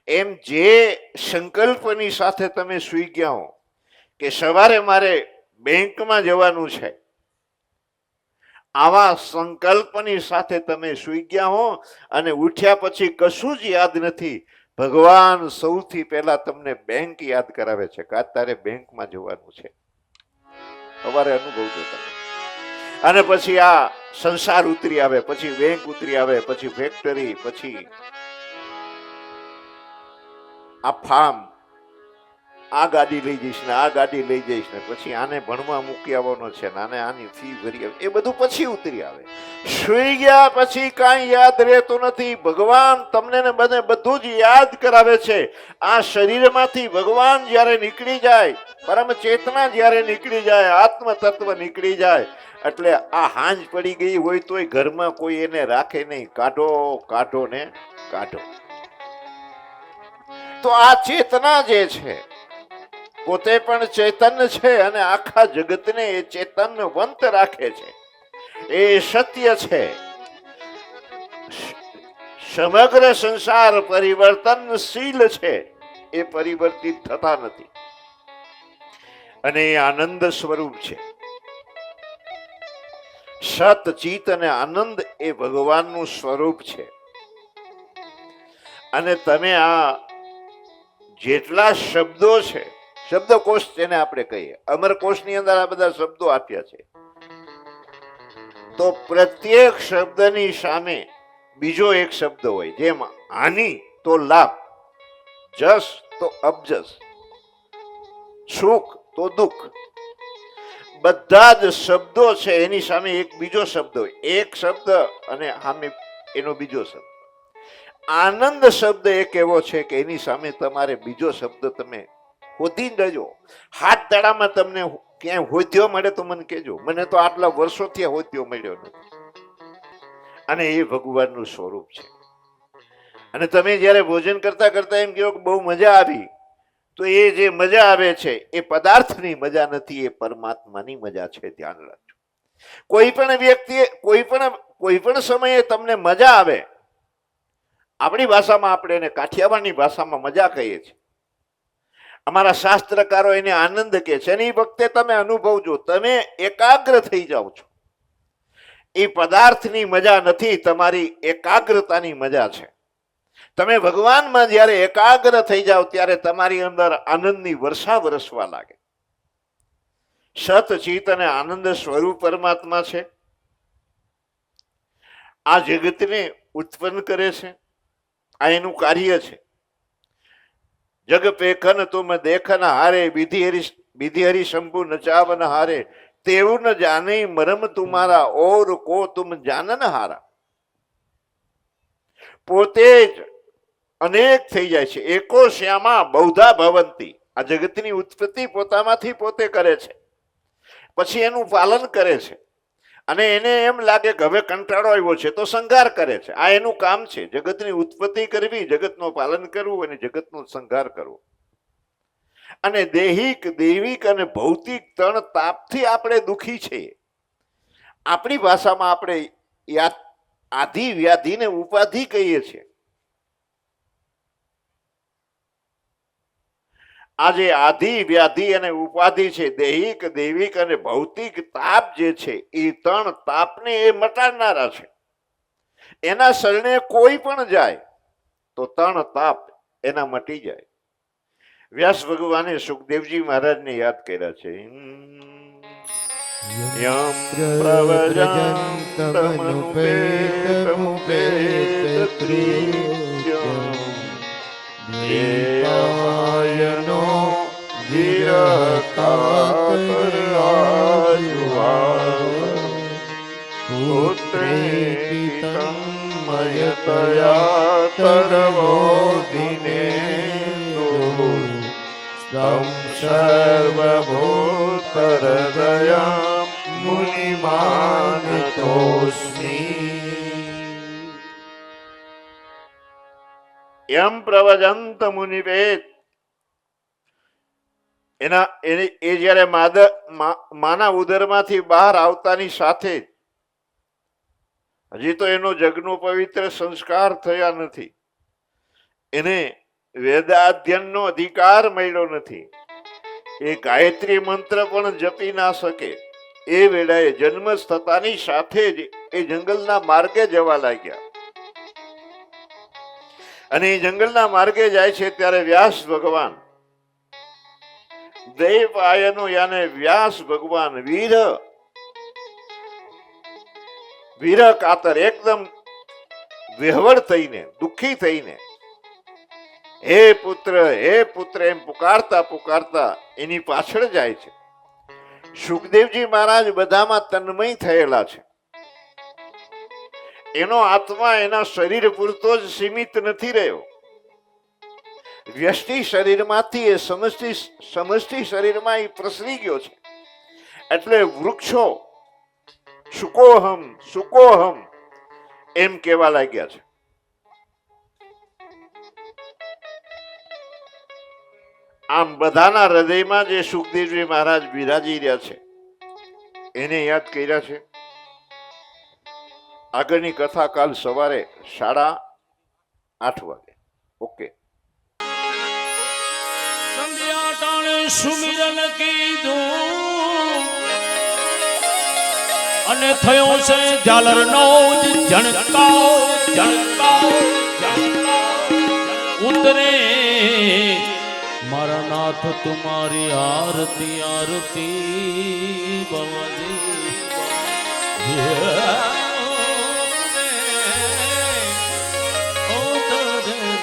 એમ જે સંકલ્પની સાથે તમે સૂઈ ગયા હો કે સવારે મારે બેંકમાં જવાનું છે, આવા સંકલ્પની સાથે તમે સૂઈ ગયા હો અને ઉઠ્યા પછી કશું જ યાદ નથી, ભગવાન સૌથી પહેલા તમને બેંક યાદ કરાવે છે કે આજ તારે બેંકમાં જવાનું છે. સવારે અનુભવજો તમે. અને પછી આ સંસાર ઉતરી આવે, પછી બેંક ઉતરી આવે, પછી ફેક્ટરી, પછી આ ફાર્મ, આ ગાડી લઈ જઈશ ને આ ગાડી લઈ જઈશ ને પછી આને ભણવા મૂકી આવવાનો છે ને આને આની ફી ભરી આવે, એ બધું પછી ઉતરી આવે. સુઈ ગયા પછી કાંઈ યાદ રહેતું નથી. ભગવાન તમને ને મને બધું જ યાદ કરાવે છે. આ શરીરમાંથી ભગવાન જ્યારે નીકળી જાય, પરમ ચેતના જ્યારે નીકળી જાય, આત્મ તત્વ નીકળી જાય એટલે આ હાંજ પડી ગઈ હોય તોય ઘરમાં કોઈ એને રાખે નહીં, કાઢો કાઢો ને કાઢો. તો આ ચેતના જે છે પોતે પણ ચેતન છે અને આખા જગતને એ ચેતનવંત રાખે છે. એ સત્ય છે. સમગ્ર સંસાર પરિવર્તનશીલ છે, એ પરિવર્તિત થતા નથી અને એ આનંદ સ્વરૂપ છે. સત ચિત અને આનંદ એ ભગવાનનું સ્વરૂપ છે. અને તમે આ જેટલા શબ્દો છે, શબ્દકોશ જેને આપણે કહીએ, અમરકોશની અંદર આ બધા શબ્દો આપ્યા છે, તો પ્રત્યેક શબ્દની સામે બીજો એક શબ્દ હોય. જેમ હાનિ તો લાભ, જસ તો અબજસ, સુખ તો દુઃખ, બધા જ શબ્દો છે એની સામે એક બીજો શબ્દ હોય. એક શબ્દ અને સામે એનો બીજો શબ્દ. આનંદ શબ્દ એક એવો છે કે એની સામે તમારે બીજો શબ્દ તમે હોધી જજો. હાથ તળામાં તમને ક્યાંય હોદ્યો મળે તો મને કહેજો. મને તો આટલા વર્ષોથી હોદ્યો મળ્યો નથી. અને એ ભગવાનનું સ્વરૂપ છે. અને તમે જ્યારે ભોજન કરતા કરતા એમ કહો કે બહુ મજા આવી, તો એ જે મજા આવે છે એ પદાર્થની મજા નથી, એ પરમાત્માની મજા છે. ધ્યાન રાખજો. કોઈ પણ વ્યક્તિ કોઈ પણ સમયે તમને મજા આવે, આપણી ભાષામાં આપણે એને કાઠિયાવાડની ભાષામાં મજા કહીએ છીએ, અમારા શાસ્ત્રકારો એને આનંદ કહે છે. અને એ વખતે તમે અનુભવજો, તમે એકાગ્ર થઈ જાઓ છો. એ પદાર્થની મજા નથી, તમારી એકાગ્રતાની મજા છે. તમે ભગવાનમાં જ્યારે એકાગ્ર થઈ જાઓ ત્યારે તમારી અંદર આનંદની વર્ષા વરસવા લાગે. સત ચિત અને આનંદ સ્વરૂપ પરમાત્મા છે. આ જગતને ઉત્પન્ન કરે છે, આ એનું કાર્ય છે. जग पेखन तुम देखन हारे विधि हरि शंभु नचावन हारे तेऊ न जाने मरम तुम्हारा और को तुम जानन हारा પોતે જ અનેક થઈ જાય છે. એકો શ્યામા બહુધા ભવંતી. આ જગતની ઉત્પત્તિ પોતામાંથી પોતે કરે છે, પછી એનું પાલન કરે છે, અને એને એમ લાગે કે હવે કંટાળો આવ્યો છે તો સંહાર કરે છે. આ એનું કામ છે, જગતની ઉત્પત્તિ કરવી, જગતનું પાલન કરવું અને જગતનો સંહાર કરવો. અને દૈહિક દૈવિક અને ભૌતિક ત્રણ તાપથી આપણે દુઃખી છીએ. આપણી ભાષામાં આપણે આધિ વ્યાધિને ઉપાધિ કહીએ છીએ. આ જે આધિ વ્યાધિ અને ઉપાધિ છે, દૈહિક દૈવિક અને ભૌતિક તાપ જે છે, એ ત્રણ તાપને એ મટાડનારા છે. એના શરણે કોઈ પણ જાય તો ત્રણ તાપ એના મટી જાય. વ્યાસ ભગવાને સુખદેવજી મહારાજને યાદ કર્યા છે. યમ પ્રવ્રજંતમનુપેતમુપેતત્રિયમ દેવાયનો ધીરકાતરાયુવા પુત્રેતિ તન્મયતયા તરવો દિનેન્દુ તમ સર્વભૂતહૃદયા મુનિમાનતોસ્મિ. યમ પ્રવજંત મુનિવેદ. એ જયારે માના ઉદરમાંથી બહાર આવતાની સાથે હજી તો એનો જગનો પવિત્ર સંસ્કાર થયા નથી, એને વેદાધ્યયનનો અધિકાર મળ્યો નથી, એ ગાયત્રી મંત્ર પણ જપી ના શકે. એ વેળાએ જન્મ થતાની સાથે જ એ જંગલના માર્ગે જવા લાગ્યા. અને એ જંગલના માર્ગે જાય છે ત્યારે વ્યાસ ભગવાન દૈવાયનો યાને વ્યાસ ભગવાન વીર કાતર એકદમ વિહવળ થઈને, દુઃખી થઈને, હે પુત્ર એમ પુકારતા પુકારતા એની પાછળ જાય છે. સુખદેવજી મહારાજ બધામાં તન્મય થયેલા છે. એનો આત્મા એના શરીર પૂરતો જ સીમિત નથી રહ્યો. વ્યષ્ટિ શરીરમાંથી એ સમષ્ટિ શરીરમાં એ પ્રસરી ગયો છે. એટલે વૃક્ષો સુકોહમ સુકોહમ એમ કહેવા લાગ્યા છે. આમ બધાના હૃદયમાં જે સુખદેવજી મહારાજ બિરાજી રહ્યા છે એને યાદ કર્યા છે. આગળની કથા કાલ સવારે 8:30 વાગે. ઓકે. સંધ્યા ટાણે સુમિરન કીધું અને થયો છે ઝાલરનો ઝણકાવ ઉતરે મારા નાથ તુમારી આરતી આરતી બાબાજી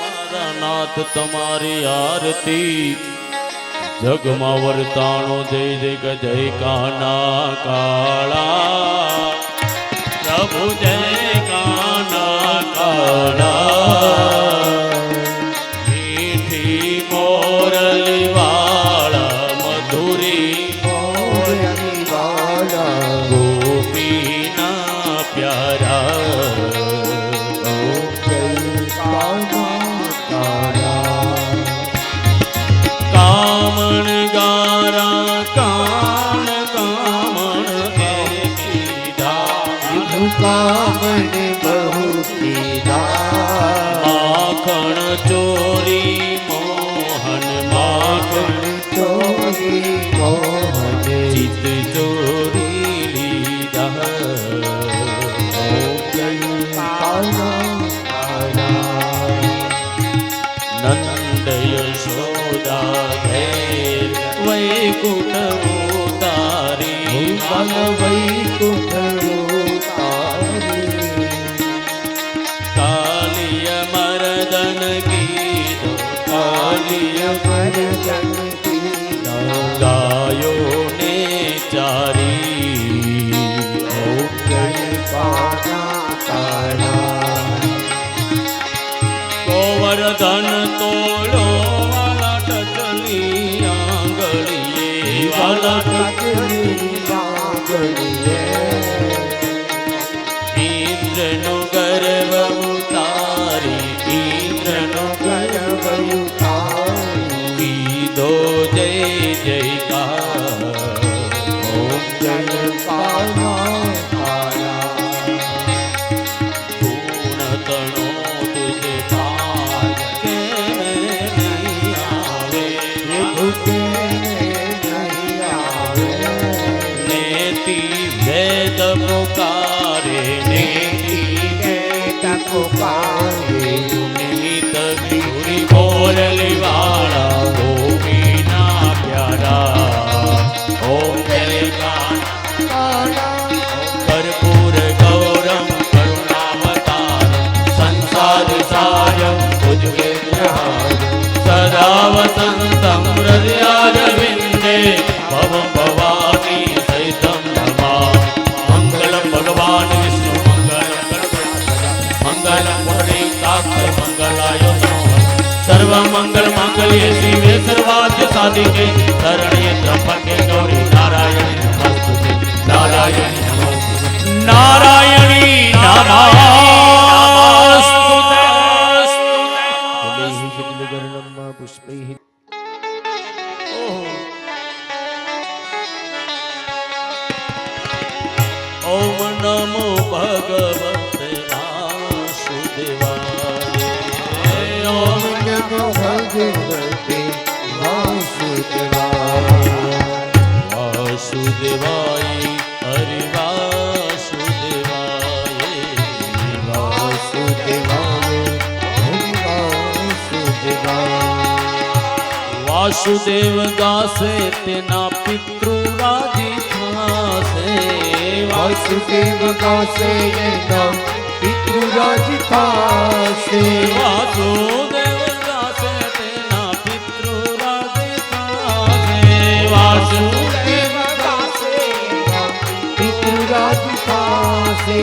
મારા નાથ તમારી આરતી જગમાં વર્તાણો જય જય જય કાના કાળા પ્રભુ જય કાના કાળા કામણ બહુ કીધા માખણ ચોરી મોહન માખણ ચોરી મોહન ચિત ચોરી લીધા નંદ યશોદા ઘેર વૈકુંઠ ઉતારી વૈકુંઠ કાલિય મરદન ગીતો કાલિય અમર જન કીના ગાયોને ચારી ઓમ ગણપાના તારા ગોવર્ધન તોલો વાલા ટચલી આંગળીએ વાલા ઇન્દ્રનો ગર્વ ઉતારી ઇન્દ્રનો કીધો જય જયકાર પૂર્ણ તણો તુજે પાર કે નહીં આવે નેતિ વેદ પુકારે નેતિ નિમિત ગીરી બોલલી વાળા ગોપીના પ્યારા ઓમ જય કર્પૂર ગૌરમ કરુણાવતારમ સંસાર સારમ સદા વસંતમ હૃદયારવિંદે ભવમ ભવાની સહિતમ નમા મંગલમ ભગવાન વિષ્ણુ મંગલમ પુંડરીકાક્ષ મંગલાય સર્વ મંગલ માંગલ્ય શિવે સર્વાર્થ સાધિકે શરણ્ય ત્રંબકે ગૌરી નારાયણી નમસ્તુતે નારાયણી નમસ્તુતે નારાયણી નમસ્તુતે પુષ્પૈ ઓમ નમો ભગવતે વાસુદેવાય ઓમ નમો ભગવતે વાસુદેવાય વાસુદેવાય હરિ વાસુદેવાય વાસુદેવાય હરિ વાસુદેવાય વાસુદેવ ગાસે તેના પિતૃ રાજી થાશે વાસુદેવ ગાસે એના પિતૃરાજ થાશે વાસુદેવ ગાસે તેના પિતૃ રાજી થાશે વાસુદેવ વાસુદેવ ગાસે એના પિતૃરાજ થાશે